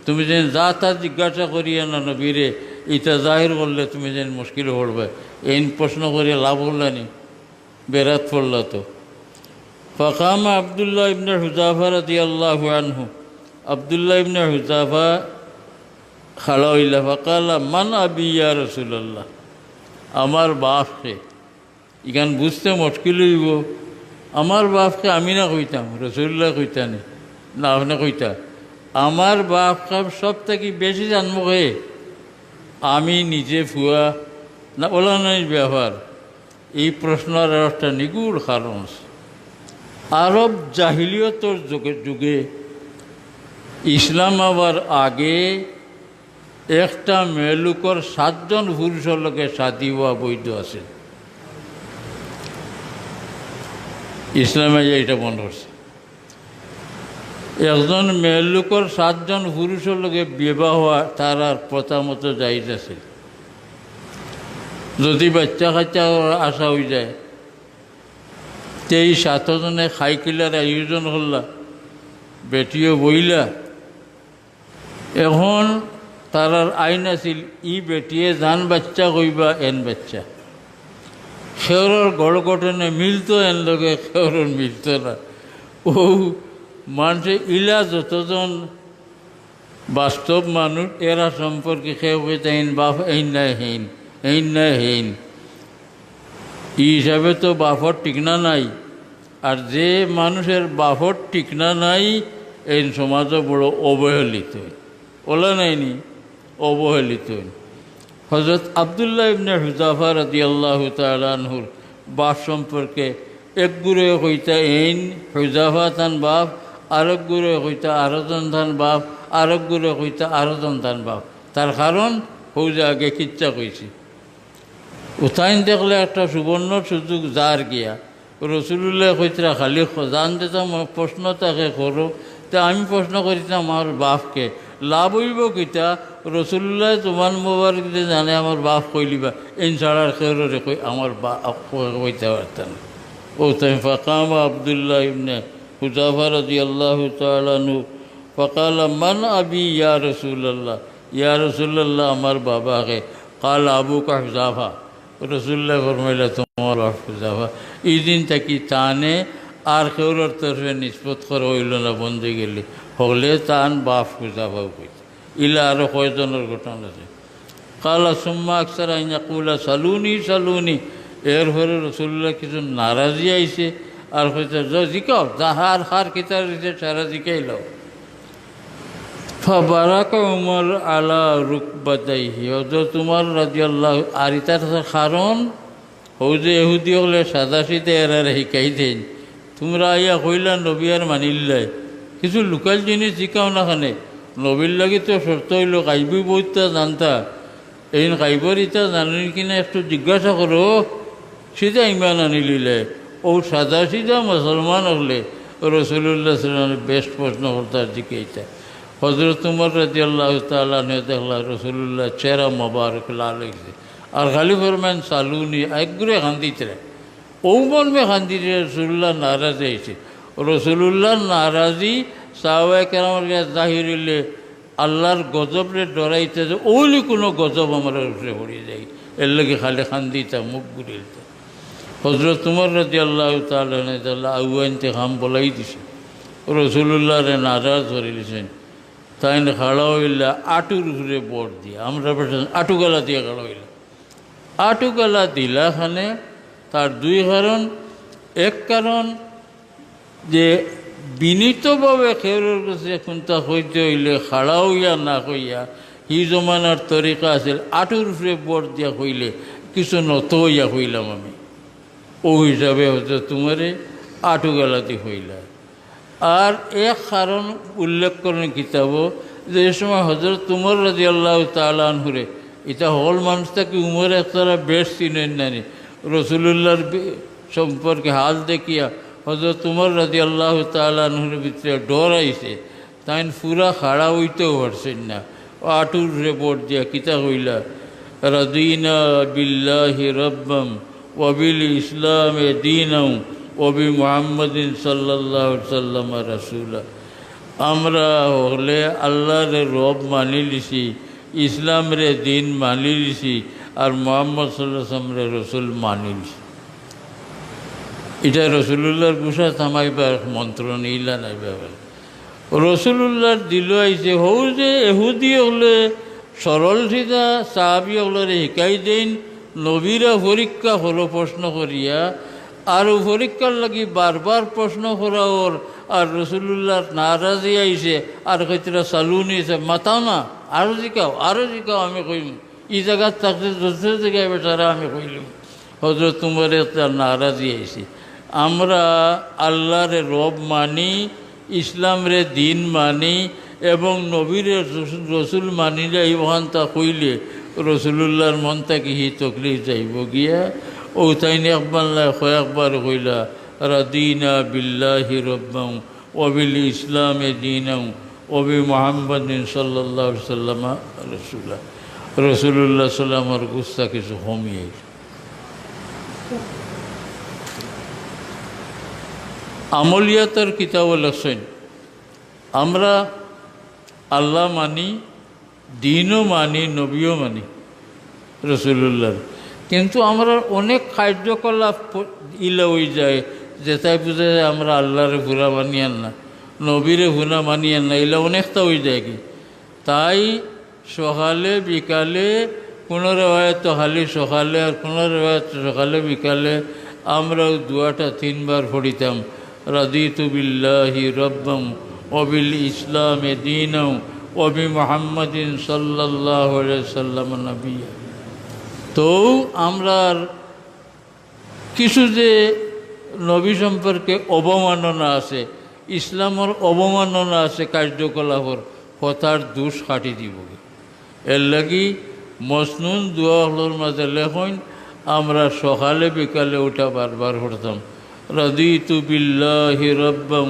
তুমি যেন যা তা জিজ্ঞাসা করিয়া না নবীরে ইটা জাহির করলে তুমি যেন মুশকিল পড়বে এই প্রশ্ন করিয়া লাভ হল্লানি বেরাত পড়লা তো ফাকামা আবদুল্লাহ ইবনে হুযাফা রাদিয়াল্লাহু আনহু আবদুল্লাহ ইবনে হুযাফা খাড়া হইলা ফাকালা মান আবি ইয়া রাসূলুল্লাহ আমার বাপকে ইখান বুঝতে মুশকিল হইব আমার বাপকে আমি না কইতাম রসুল্লাহ কইতানি না আপনি কইতা আমার বাপকে সব থেকে বেশি জানবো হয়ে আমি নিজে ফুয়া না ওলা নাই ব্যাপার এই প্রশ্নের একটা নিগুড় কারণ আছে আরব জাহিলিয়তর যুগে ইসলাম আবার আগে একটা মেয়েলোকর 7 জন পুরুষের লোকে শাদী হওয়া বৈধ আছে ইসলামে এইটা বন্ধ করছে একজন মেয়েলোকর 7 জন পুরুষের লোকে বিবাহ হওয়া তার আর প্রথা মতো যাইতেছে যদি বাচ্চা কাচ্চা আসা হয়ে যায় এই 7 জনে খাই কিলার আয়োজন করলা বেটিও বইলা এখন তার আইন আছিল ই বেটিয়ে জান বাচ্চা কইবা এন বাচ্চা খেওরের গড় ঘটনে মিলতো এন লগে খেওরের মিলত না ও মানুষে ইলা যতজন বাস্তব মানুষ এরা সম্পর্কে খেয়ে কইতে হইন বাপ এই নাই হইন এই নাই হইন ই হিসাবে তো বাপর টিকনা নাই আর যে মানুষের বাপর টিকনা নাই এই সমাজও বড় অবহেলিত ওলা নাইনি অবহেলিত হজরত আবদুল্লাহ ইবনে হুযাফা রাদিয়াল্লাহু তাআলা আনহুর বাপ সম্পর্কে এক গুরে কইতা এইন হুযাফা তান বাপ আরেক গুরে কইতা আরজন তান বাপ আরেক গুরে কইতা আরজন তান বাপ তার কারণ হৌজা আগে কিচ্ছা কইছি উঠাইন দেখলে একটা সুবর্ণ সুযোগ যার গিয়া রসুল্লাহ কইতরা খালি জান দিতাম প্রশ্ন তাকে করো তা আমি প্রশ্ন করিতাম আমার বাপকে লাভ হইব কিতা রসুল্লাহ তোমার মোবারক যে জানে আমার বাপ কইলিবা এই ছাড়ার খেরে কই আমার কইতে পারতাম ও তাই ফাকামা আবদুল্লাহ ইবনে হুযাফা রাদিয়াল্লাহু তাআলা আনহু ফাকালা মান আবি ইয়া রাসূলুল্লাহ আমার বাবাকে কাল আবুকা হুযাফা রসুল্লাহ ফরমাইলা তোমার বাপ হুযাফা এই দিন থাকি তানে আর খেউরের তরফে নিষ্পত করা হইল না বন্ধে গেলে হলে তান বাপ হুযাফা কইতে ইলা আরও কয়জনের ঘটনা আছে কালা সুম্মা আকসার আইনা কুলা সালুনি এরপরে রসুল্লাহ কিছু নারাজি আইছে আর হয়তো জিকাও যাহার হার কিতার দিতে সারা জিকাই লাও ফাবারাকা উমর আলা রুকবাতাইহি হযরত উমর রাদিয়াল্লাহু আর ইতার কারণ হৌ যে ইহুদি হলে সাদাসিতে এরা শিকাই দেন তোমরা আইয়া কইলা নবী আর মানিল্লাই কিছু লোকাল জিনিস শিকাও না খানে নবীর লাগি তো শর্ত হইল কাইবি বইতা জানতা এই কাইবর ইতা জানি কিনা একটু জিজ্ঞাসা করো সিধা ইমান আনিলিলে ও সাদা সিধা মুসলমান হলে রসুল্লাহ সাল্লামের বেস্ট প্রশ্ন করতার দিকে এইটা হজরত উমর রাদিয়াল্লাহু তাআলা আনহু দেখলা রসুল্লাহ চেহারা মোবারক লাল হয়েছে আর খালি ফরমান সালুনি একগুড়ে খান্দিতে ও মর্মে খান্দিতে রসুল্লাহ নারাজ হয়েছে রসুল্লাহ নারাজি সাহাবায়ে কেরামের কাছে জাহির হইলে আল্লাহর গজবরে ডরাইতে যে ওইলি কোনো গজব আমার উপরে পড়ে যায় এর লাগে খালি খান্দিতা মুখ ঘুরিলতে হজরত উমর রাদিয়াল্লাহু তাআলা আউয়াইনতে খাম বলাই দিছে রসুল্লাহরে নারাজ ধরে দিয়েছেন তাই খাড়া হইলে আটুর উপরে বর দিয়ে আমরা আটুগালা দিয়ে খাড়া হইলে আটুগালা দিলা খানে তার 2 কারণ এক কারণ যে বিনীতভাবে খেউরের কাছে কোনটা হইতে হইলে খাড়া হইয়া না কইয়া হি জমানার তরিকা আছে আটুর উপরে বর দিয়া কইলে কিছু নত হইয়া কইলাম আমি ও হিসাবে হয়তো তোমারে আটুগালাতে হইলা আর এক কারণ উল্লেখ করেন কিতাব যে এই সময় হজরত উমর রাদিয়াল্লাহু তাআলা আনহুরে এটা হল মানুষটাকে উমর একতারা বেশ চিনেন নানি রসুলুল্লাহর সম্পর্কে হাল দেখিয়া হযরত উমর রাদিয়াল্লাহু তাআলা আনহুর ভিতরে ডর আইছে, তাই পুরা খাড়া হইতেও পারছেন না। আটুর রেপোর্ট দিয়া কিতা কইলা, রাদিনা বিল্লাহি রব্বাম ওয়া বিল ইসলামে দীনাও ওয়া বি মুহাম্মাদিন সাল্লাল্লাহু আলাইহি সাল্লাম রাসূলা। আমরা হলে আল্লাহর রব মানি লিছি, ইসলামরে দিন মানি লিছি, আর মুহাম্মদ সাল্লাল্লাহু আলাইহি ওয়াসাল্লাম রসুল মানি লিছি। এটা রসুলুল্লাহর গুসা থামাইবার মন্ত্র নিলা নাই ব্যাপার। রসুলুল্লাহর দিল আইছে হৌ যে এহুদি হলে সরল সিধা সাহাবি হলরে শিকাই দেন, নবীরা পরীক্ষা হলো প্রশ্ন করিয়া, আর পরীক্ষার লাগি বারবার প্রশ্ন করা ওর, আর রসুলুল্লাহর নারাজি আইছে, আর কইতরা চালু নিয়েছে মাতাও না, আরও জিকাও আমি কইম, ই জায়গার থাকতে দোসরা জায়গায় বেচারা আমি কইলাম। হজরত তোমার তার নারাজি আইছে। আমরা আল্লাহর রব মানি, ইসলামরে দিন মানি এবং নবীর রসুল মানিলে ওখান তা কইলে রসুলুল্লাহর মন তাকে হি তকলিফ যাইব গিয়া। ও তাইনি একবার কয়েকবার কইলা রাদিনা বিল্লাহি রব্বাম ওয়া বিল ইসলামে দীনাও ওয়া বি মুহাম্মাদিন সাল্লাল্লাহু আলাইহি সাল্লাম রাসূলা। রসুলুল্লাহ সাল্লামের গুস্তা কিছু কমিয়ে আমলিয়াতের কিতাব লেখছেন, আমরা আল্লাহ মানি, দিনও মানি, নবীও মানি রসুলুল্লাহর, কিন্তু আমরা অনেক কার্যকলাপ ইলা হয়ে যায় যেটাই বুঝে যায় আমরা আল্লাহরে ভুরা মানিয়ান না, নবীরে ভুরা মানিয়ান না, এলা অনেকটা হয়ে যায় কি। তাই সকালে বিকালে, কোনো রেওয়ায়ত খালি সকালে আর কোনো রেওয়ায়ত সকালে বিকালে আমরাও দুয়াটা 3 বার পড়িতাম, রাদিতু বিল্লাহি রব্বাম ওয়া বিল ইসলামে দীনাও ওয়া বি মুহাম্মাদিন সাল্লাল্লাহু আলাইহি সাল্লাম নবিয়্যা। তো আমরা কিছু যে নবী সম্পর্কে অবমাননা আছে, ইসলামের অবমাননা আছে কার্যকলাপর, কথার দোষ কাটি দিব। এর লাগি মসনুন দোয়াগুলোর মাঝে লেখন আমরা সকালে বিকালে ওটা বারবার করতাম, রাদিতু বিল্লাহি রব্বাম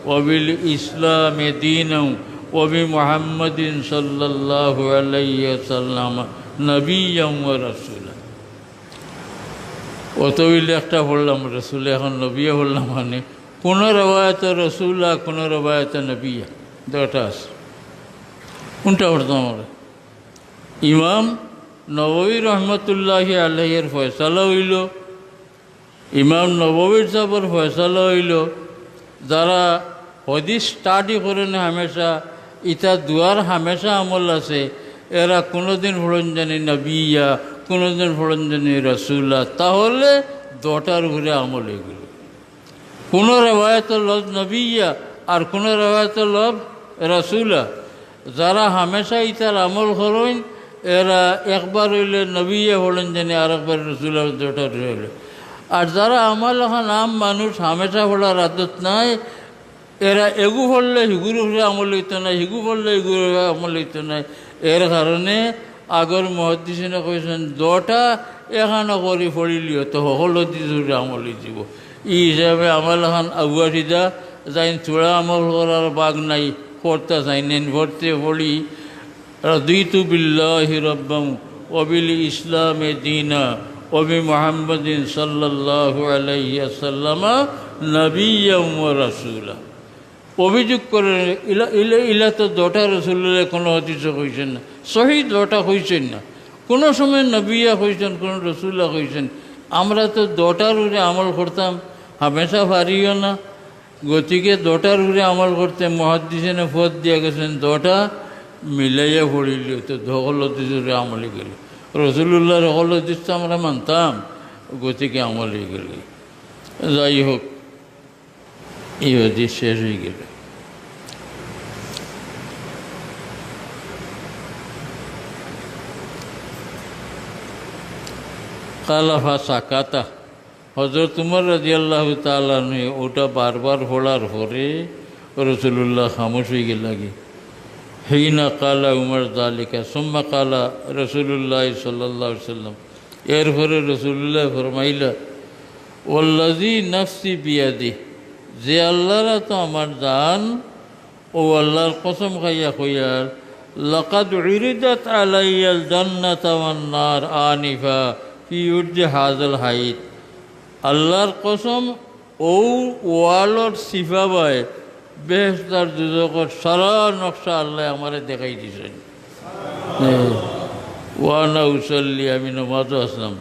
ওয়া বিল ইসলামে দীনাও ওয়া বি মুহাম্মাদিন সাল্লাল্লাহু আলাইহি ওয়াসাল্লাম নবিয়্যাম ওয়া রাসূলা। অতইলে একটা বললাম রসুল, এখন নবিয়া বললাম, মানে কোনো রেওয়ায়তে রসুলা, কোনো রেওয়ায়তে নবিয়া, দুটা আছে। কোনটা পড়তাম আমরা? ইমাম নববী রহমতুল্লাহি আলাইহির ফয়সালা হইল, ইমাম নববীর সাহেবের ফয়সালা হইল, যারা হদিস স্টাডি করেন হামেশা, ইটা দুয়ার হামেশা আমল আছে, এরা কোনোদিন ফলন জানি নবিয়া, কোনোদিন ফলন জানি রসুল্লা, তাহলে দুটার উপরে আমল এগুলো। কোনো রেওয়ায়ত লফ নবিয়া আর কোনো রেওয়ায়ত লফ রসুল্লা। যারা হামেশা ইতার আমল করেন এরা একবার হইলে নবিয়া ফলন জানি, আর একবার রসুল্লা, দুটার হইলে। আর যারা আমার এখন আম মানুষ হামেশা ফলার আদত নাই, এরা এগু ফললে হিগুর উপরে আমল হইতো না, হিগু ফললে হিগুর আমল হইতো না। এর কারণে আগর মহাদিসিনে কইছেন দুটা এখানে করে ফলিলিও তো সকল দিজুরে আমল দিব। ই হিসাবে আমার এখন আগুয়া সিধা যাই চূড়া আমল করার বাঘ নাই, করতে চাই নেন ভরতে পড়ি, রাদিতু বিল্লাহি রব্বাম ওয়া বিল ইসলামে দীনা ওয়া বি মুহাম্মাদিন সাল্লাল্লাহু আলাইহি ওয়াসাল্লাম নবিয়্যাম ওয়া রাসূলা। অভিযোগ করে ইলা তো দুটা রসুলের কোনো হদিস কইছেন না, সহি দুটা কইছেন না, কোনো সময় নবিয়া কইছেন, কোনো রসুল্লা কইছেন। আমরা তো দুটার উপরে আমল করতাম, হামেশা পারিও না, গতিকে দুটার উপরে আমল করতে মহাদিসেনে পথ দিয়া গেছেন, দুটা মিলাইয়া পড়িল তো সকল হদিসের আমলে গেল। রসুল্লাহর সকল হদিস তো আমরা মানতাম, গতিকে আমলে গেল। যাই হোক, এই হদিস শেষ হয়ে গেল। কালাফা সাকাতা, হযরত উমর রাদিয়াল্লাহু তাআলা ওটা বারবার পড়ার পরে রসুল্লাহ খামোশ হয়ে গেল। লাগে হিনা কালা উমর যালিকা সুম্মা কালা রসুল্লাহ সাল্লাল্লাহু আলাইহি ওয়াসাল্লাম এরপরে রসুল্লাহ ফরমাইলা ওয়াল্লাযী নাফসি বিয়াদি, যে আল্লাহরা তো আমার জান, ও আল্লাহর কসম খাইয়া কইয়ার লাকাদ উরিদাত আলাইয়াল জান্নাতু ওয়ান নার আনিফা ফি উরজি হাযাল হাইত। আল্লাহর কসম ও ওয়ালর সিফা বাই বেহেশত আর দুজকর সারা নকশা আল্লাহ আমারে দেখাই দিছেন। ওয়ানা উসল্লি, আমি নমাজও আসলাম।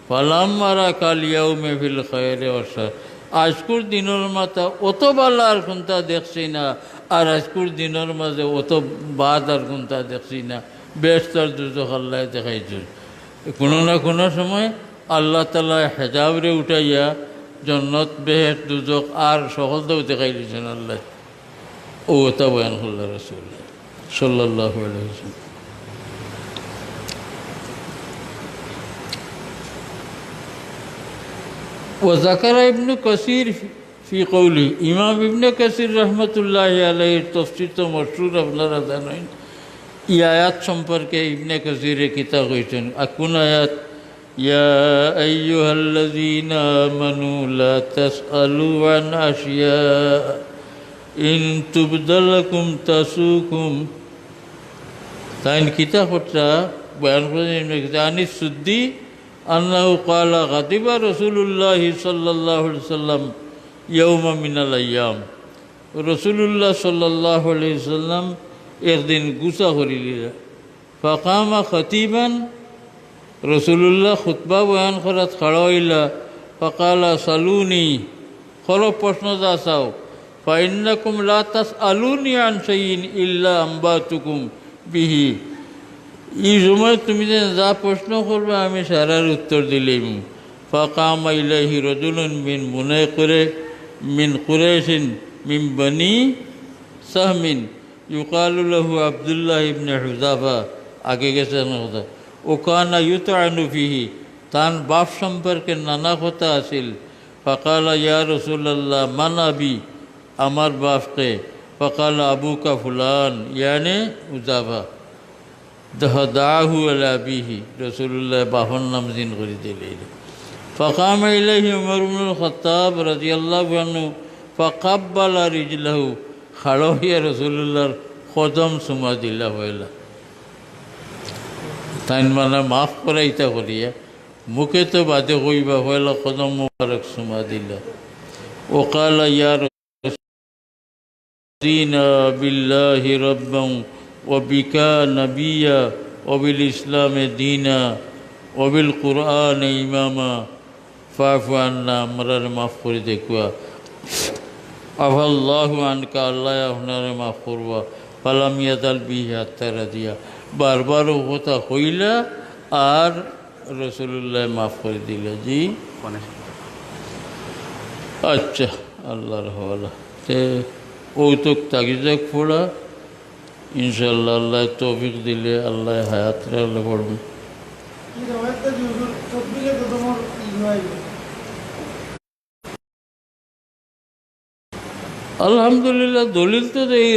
ফালাম্মারা কাল ইয়াউমে ফিল খায়রে ওয়াসার, আজকুর দিনের মাথা অত বালা আর কোনটা দেখছি না, আর আজকুর দিনের মাঝে অত বাদ আর কোনটা দেখছি না। বেহেশত আর দুজক আল্লাহ দেখাইছেন। কোনো না কোনো সময় আল্লাহ তাআলা হেজাবরে উঠাইয়া জন্নত বেহেশত দুজক আর সকলটাও দেখাই দিয়েছেন আল্লাহ। ও ওটা বয়ান করল রাসূলুল্লাহ সাল্লাল্লাহু আলাইহি ওয়াসাল্লাম। وذكر ابن كثير في قوله, ইমাম ইবনে কাসির রহমতুল্লাহ আলাইহির তফসির তো মশহুর, আপনারা জানেন। এই আয়াত সম্পর্কে ইবনে কাসিরে কিতাব কইছেন। কোন আয়াত? ইয়া আইয়ুহাল্লাযীনা আমানু লা তাসআলু আন আশিয়া ইন তুবদালাকুম তাসুকুম। তাই কিতাবটা বয়ান করেন আনিস সুদ্দি আন্নাহু ক্বালা গাদিবা রাসূলুল্লাহ সাল্লাল্লাহু আলাইহি ওয়াসাল্লাম ইয়াউমা মিনাল আইয়াম। রাসূলুল্লাহ সাল্লাল্লাহু আলাইহি ওয়াসাল্লাম একদিন গুসা করিলেন। ফাকামা খতিবান, রাসূলুল্লাহ খুতবা বয়ান করাত খাড়া হইলা। ফাকালা সালুনি, খর প্রশ্ন যা চাও। ফাইন্নাকুম লা তাসআলুনি আন শাইইন ইল্লা আম্বাতুকুম বিহি। এই সময় তুমি যা প্রশ্ন করবে আমি সারার উত্তর দিলেই। ফাকামা ইলাইহি রাজুলুন মিন মুনাইকিরে মিন কুরাইশিন মিন বনি সাহমিন ইউকালু লাহু আব্দুল্লাহ ইবনে হুযাফা। আগে গেছে না কথা। ওকানা ইউতআনু ফিহি, তার বাপ সম্পর্কে নানা কথা আছিল। ফাকালা ইয়া রাসূলুল্লাহ মান আবি, আমার বাপকে। ফাকালা আবুকা ফুলান ইয়ানি হুযাফা। দাহু আলা বিহি, রাসূলুল্লাহ বাহর নাম জিন করে দিলেন। ফাকামা ইলাইহি উমর ইবনুল খাত্তাব রাদিয়াল্লাহু আনহু ফাকাব্বালা রিজলাহু, খাড়ো হইয়া রাসূলুল্লাহর কদম চুমা দিলা হইলা। তাই মানে মাফ করাইতা করিয়া মুখে তো বাদে কইবা হইলা, কদম মুবারক চুমা দিলা। ওকালা ইয়া রাদিনা বিল্লাহি রাব্বান ওবিকা নবিয়া ওবিল ইসলামে দিনা ওবিল কুরআন ইমামা ফাফু আন্না, আমরার মাফ করে দেখুয়া। আফাল্লাহু আনকা, আল্লাহ আপনারে মাফ করবা। ফালাম ইয়াজাল বিহি হাত্তা রাদিয়া, বারবারও কথা হইলা আর রাসূলুল্লাহ মাফ করে দিলা। জি আচ্ছা, আল্লাহর হওয়ালা তে কৌতুক তাগিজাক ফোড়া। ইনশাল্লাহ আল্লাহ তৌফিক দিলে আল্লাহ হায়াতরে আল্লাহ পড়বে। আলহামদুলিল্লাহ, দলিল তো এই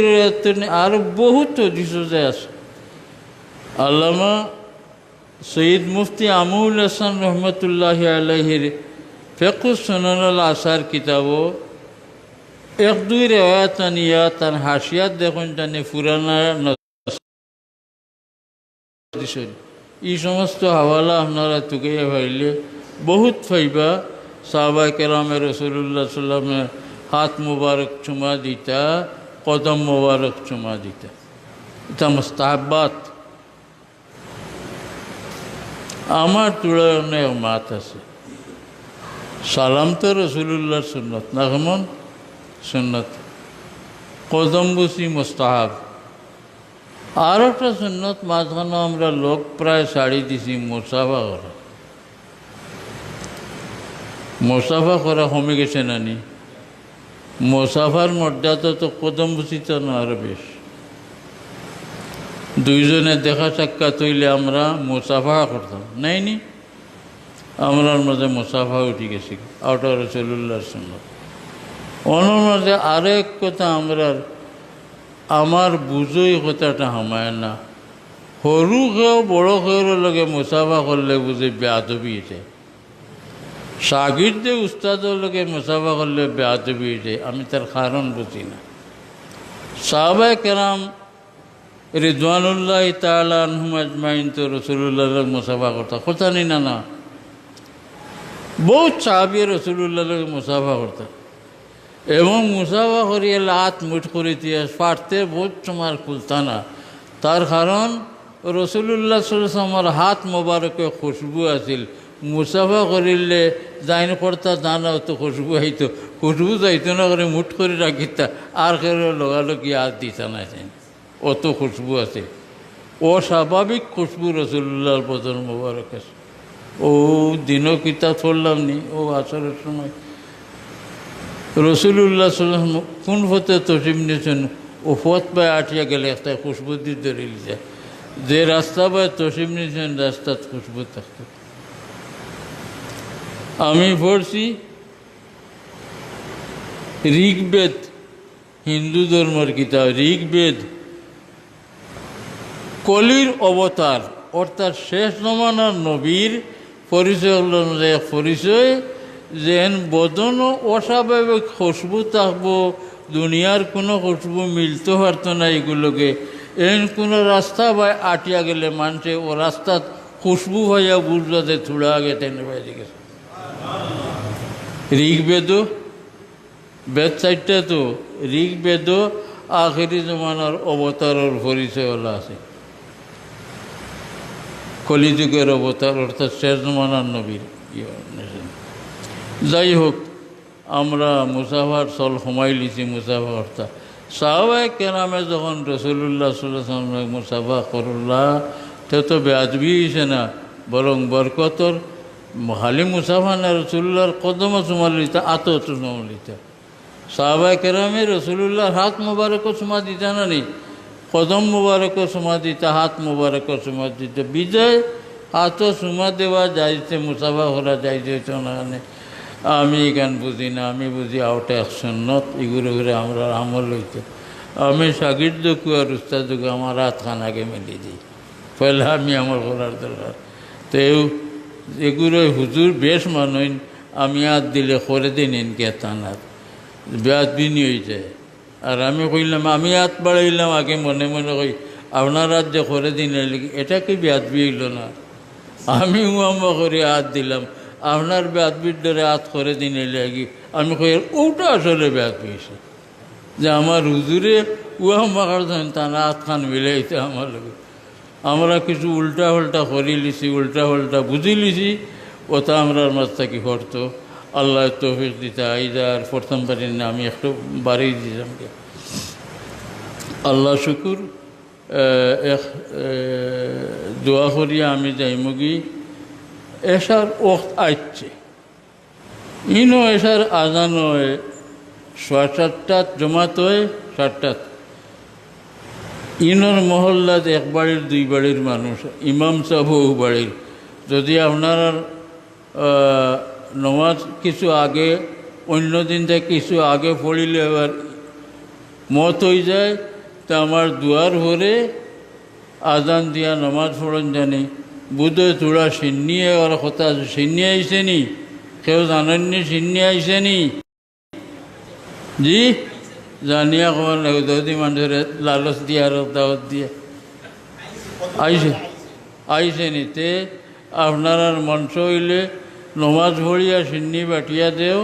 আর বহুত যে আছে। আল্লামা সৈয়দ মুফতি আমুল হাসান রহমতুল্লাহ আলাইহির ফিকহুস সুনানুল আসার কিতাবও এক দুই রেওয়ায়াত আনিয়া তার হাসিয়াত দেখুন জানে পুরানা এই সমস্ত হাওয়ালা আপনারা তুকাইয়া ভাইলে বহুত ফাইবা। সাহাবা কেরামে রাসূলুল্লাহ সাল্লামে হাত মুবারক চুমা দিতা, কদম মুবারক চুমা দিতা, এটা মুস্তাহাব্বাত। আমার তুলায় অনেক মাত আছে। সালাম তো রাসূলুল্লাহর সুন্নত না, কেমন সুন্নত। কদম বুসি মুস্তাহাব। আর একটা সুন্নত মাঝখানে আমরা লোক প্রায় শাড়ি দিছি মুসাফা করা। মুসাফা করা কমে গেছে নানি। মুসাফার মর্যাদা তো কদম বুসিতে না আরো বেশ। দুইজনে দেখা সাক্ষাৎ হইলে আমরা মুসাফা করতাম নাইনি, আমরার মাঝে মুসাফা উঠে গেছি। আউটা রাসূলুল্লাহর সুন্নত। অন্যর মাঝে আরেক কথা আমরা আমার বুঝোই কথাটা হামায় না। সৰু খেও বড় খেওৰ লগে মুছাফা কৰিলে বুজি বেয়াদবি হৈছে শাগিৰ্দে উস্তাদৰ লগে মুছাফা কৰিলে বেয়াদবি হৈছে আমি তাৰ কাৰণ বুজি না সাহাবায়ে কেৰাম রিদওয়ানুল্লাহ তাআলা আনহুম আজমাইন তো রাসূলুল্লাহর মুসাফা করতা কথা নি না না বহুত সাহাবী রাসূলুল্লাহর মুসাফা করতা এবং মুসাফা করিয়ে লাত মুঠ করে দিয়ে পারতে বহুত সময় খুলতা না তার কারণ রাসূলুল্লাহ সাল্লাল্লাহু আলাইহি ওয়াসাল্লামের হাত মোবারকে খুশবু আছিল মুসাফা করিলে যাইন করতা জানা তো খুশবু হইতো খুশবু যাইতো না করে মুঠ করে রাখিতা আর কেউ লগালগি হাত দিতা না অত খুশবু আছে অস্বাভাবিক খুশবু রাসূলুল্লাহর বদন মোবারক আছে ও দিনও কিতাব পড়লাম নি ও আসরের সময় রাসূলুল্লাহ সাল্লাল্লাহু আলাইহি ওয়াসাল্লাম কোন হতে তসিম নিয়েছেন ও ফত পায় আটিয়া গেলে একটা খুশবু দিয়ে ধরে লিছে যে রাস্তা পায় তসিম নিয়েছেন রাস্তাত খুশবু থাকত আমি পড়ছি ঋগ্বেদ হিন্দু ধর্মের কিতাব ঋগ্বেদ কলির অবতার অর্থাৎ শেষ জমানার নবীর পরিচয় হল পরিচয় যেন বদনও অস্বাভাবিক খুশবু থাকবো দুনিয়ার কোনো খুশবু মিলতে পারতো না এগুলোকে এন কোনো রাস্তা বা আটিয়া গেলে মানুষে ও রাস্তা খুশবু হইয়া বুঝতে থুড়া আগে টেনে বাইরে গেছে ঋগ্বেদ বেদ চারটা তো ঋগ্বেদ আখেরি জমানার অবতারের পরিচয় হল আছে কলিযুগের অবতার অর্থাৎ শেষ জমানার নবীর যাই হোক আমরা মুসাফার চল সময় লিছি মুসাফা অর্থাৎ সাহাবায়ে কেরামে যখন রাসূলুল্লাহ সাল্লাল্লাহু আলাইহি ওয়াসাল্লাম মুসাফা করলা তে তো বেয়াদবি হইছে না বরং বরকতর খালি মুসাফা না রাসূলুল্লাহর কদম চুমা লইতা আত চুমা লইতা সাহাবায়ে কেরামে রাসূলুল্লাহর হাত মোবারক চুমা দিতা না নি কদম মুবারক চুমা দিতা হাত মুবারক চুমা দিতে বিজয় হাত চুমা দেওয়া যাইছে মুসাফা করা যাইছে না আমি এখান বুঝি না আমি বুঝি আউটে সুন্নত এগুলো করে আমরা আমল হইতে আমি শাগির্দকে আর উস্তাদকে আমার হাত খান আগে মেলে দিই পয়লা আমি আমার করার দরকার তো এগুলো হুজুর বেশ মানুষ আমি হাত দিলে করে দিন এনকে তানার বেয়াদবিনি হয়ে যায় আর আমি কইলাম আমি হাত বাড়াইলাম আগে মনে মনে কই আপনার হাত যে করে দিন এটা কি বেয়াদবি হইল না আমি উয়াম্মা করে হাত দিলাম আপনার বেয়াদবির ধরে হাত করে দিন লাগি আমি কই ওটা আসলে বেয়াদবি হয়েছে যে আমার হুজুরে উয়াম্মা করছেন তার হাত খান মিলাইতে আমার লগে আমরা কিছু উল্টা পাল্টা করি লিছি উল্টা পাল্টা বুঝি লিছি ওটা আমরার মাছ থাকি করতো আল্লাহ তৌফিক দিতে আইদার প্রথম বাড়ি না আমি একটু বাড়ি দিলাম আল্লাহ শুকুর দোয়া করিয়া আমি যাইমগি এসার ওক্ত আইছে ইনো এসার আজান হয় 7:30 জমাত হয় 7টাত ইনর মহল্লাত এক বাড়ির দুই বাড়ির মানুষ ইমাম সাহেব বাড়ির যদি আপনার নমাজ কিছু আগে অন্য দিন থেকে কিছু আগে পড়িলে এবার মত হয়ে যায় তা আমার দুয়ার ভরে আজান দিয়া নমাজ পড়ন জানি বুধই তোরা সিন্নিয়ে ওর কথা সিন্নি আইসে নি কেউ জানেননি সিন্নি আইসে নি জি জানিয়া কমান যদি মানুষের লালচ দিয়ে আর দাওয়াত দিয়ে আইসে নিতে আপনার আর মঞ্চ হইলে নমাজ পড়িয়া সিন্নি বাটিয়া দেও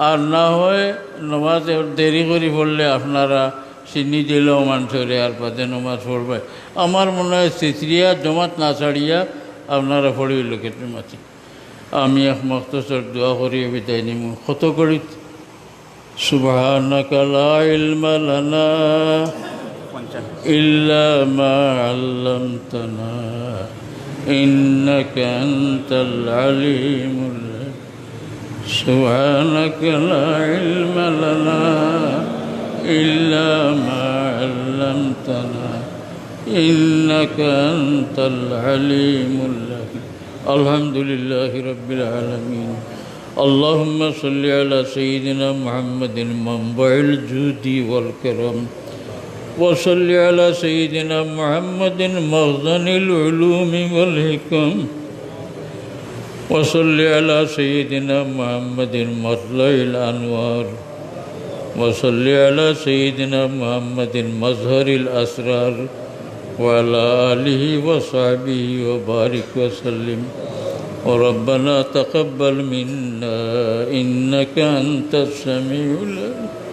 আর না হয় নমাজ দেরি করে পড়লে আপনারা সিন্নি দিলেও মানুষরে আর বাদে নমাজ পড়বে আমার মনে হয় চিত্রিয়া জমাত না ছাড়িয়া আপনারা পড়িল কেটে মাছি আমি এক মখতসর দোয়া করিয়া বিদায় নিমু কত করি সুবহানাকা লা ইলমা লানা ইল্লা মা আল্লামতানা ইন্নাকা আনতাল আলিমুল সুবহানাকা লা ইলমা লানা ইল্লা মা আল্লামতানা ইন্নাকা আনতাল আলিমুল আলহামদুলিল্লাহি রাব্বিল আলামিন اللهم صل على سيدنا محمد منبع الجود والكرم وصل على سيدنا محمد مخزن العلوم والحكم وصل على سيدنا محمد مطلع الأنوار وصل على سيدنا محمد مظهر الأسرار وعلى آله وصحبه وبارك وسلم وربنا تقبل منا إنك أنت السميع العليم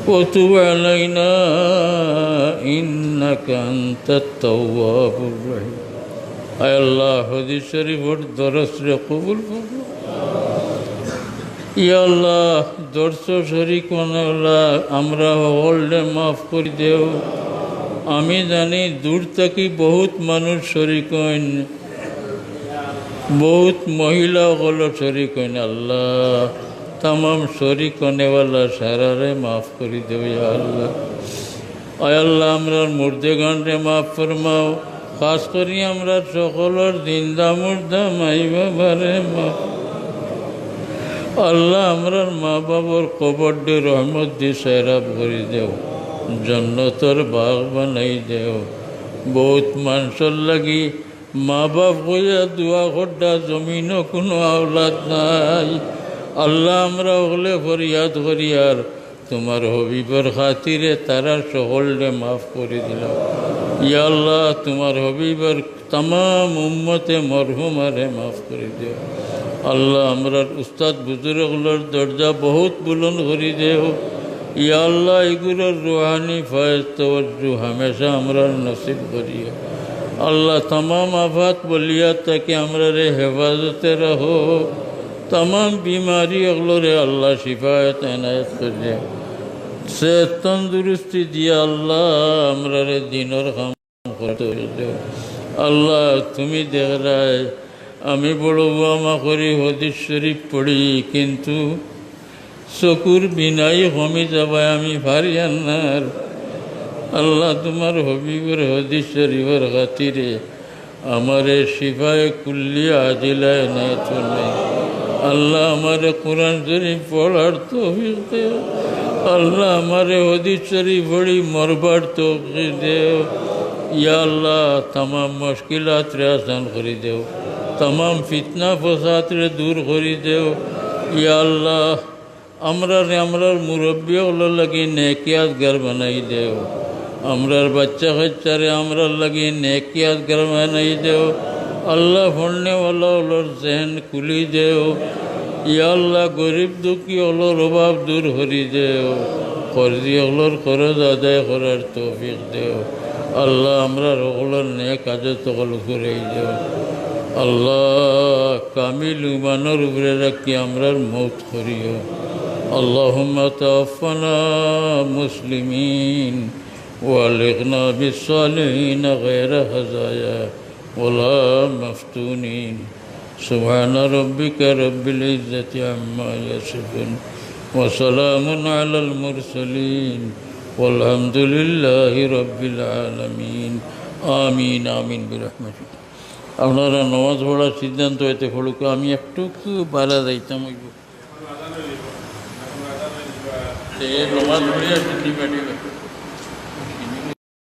وتب علينا إنك أنت التواب الرحيم আয় আল্লাহ হাদিস শরীফের দরসরে কবুল করো ইয়া আল্লাহ দর্শ শরীক মনাল্লাহ আমরা হলডে মাফ করে দেও আমি জানি দূর থেকে বহুত মানুষ শরীক হইন বহুত মহিলা হলো শরীক হইন আল্লাহ तमाम शरीक होने वाला सारारे माफ़ कर दो या अल्लाह आय अल्लाह आमरार मुर्देगान रे माफ़ फरमाओ खास करी आमरा सकलर जिंदा मुर्दा माई बाबारे माफ़ अल्लाह आमरार मा बाबर कबर दे रहमत दी सैराब कर देओ जन्नतर बाग बनाई देओ बहुत मानसर लगी माँ बाप होया दुआ खड्डा जमीनों कोनो औलाद नाई अल्लाह আমরা ওগুলো ফরিয়াদ করি আর তোমার হবিবর খাতিরে তারা সকলকে মাফ করে দিলাম ইয়া আল্লাহ তোমার হবিবর तमाम উম্মতে মরহুমারে মাফ করে দিও আল্লাহ আমরা উস্তাদ বুজুর্গগুলোর দরজা বহুত বুলন্দ করে দিও ইয়া আল্লাহ এগুলোর রুহানি ফয়েজ তওয়াজ্জু हमेशा আমরা নসিব করিও আল্লাহ तमाम আফাত বলিয়া তাকে আমরা রে হেফাজতে রাখো तमाम बीमारी अगलोरे अल्लाह शिफायत एनायत कर दे से तंदुरुस्ती दिया अल्लाह हमरे दिनर काम करते दे अल्लाह तुम्हें देख रहा है आमी बड़ो बुआ करी हदीस शरीफ पढ़ी किंतु शकुर बिनाई हमी जाबाय आमी फारियान्नार अल्लाह तुम्हार हबीबर हदीस शरीफर खातिरे हमारे शिफाए कुल्ली आजिला एनायत नहीं अल्लाह हमारे कुरान शरीफ पढ़ार तौफीक दे अल्लाह हमारे हदीस शरीफ बड़ी मरबार तौफीक दे या अल्लाह तमाम मुश्किलात रे आसान करी दे तमाम फितना फसाद रे दूर करी दे या अल्लाह अमरार मुरब्बी लगी नेकियात घर बनाई दे अमरार बच्चा खच्चा रे अमरार लगी नेकियात घर बनाई दे अल्लाह पढ़ने वाला ओलर जहन खुली देओ या अल्लाह गरीब दुखी ओलर अभाव दूर करी देओ कर्जी ओलर खरच आदाय करार तौफीक देओ अल्लाह हमरा ओलर नेक आदत ओल करे देओ अल्लाह कामिल ईमानर उपरे रखी हमरार मौत करियो अल्लाहुम्मा तवफ्फना मुस्लिमीन वालिगना बिस्सालिहीन गैर हज़ाया वला मफ्तूनीन सुब्हान रब्बिका रब्बिल इज़्ज़ति अम्मा यसिफून व सलामुन अलल मुरसलीन वल्हम्दुलिल्लाहि रब्बिल आलमीन आमीन आमीन बिरहमतिक আপনারা নামাজ পড়ার সিদ্ধান্ত হইতে পড়ুক আমি একটু বাড়া যাইতাম নামাজ পড়িয়া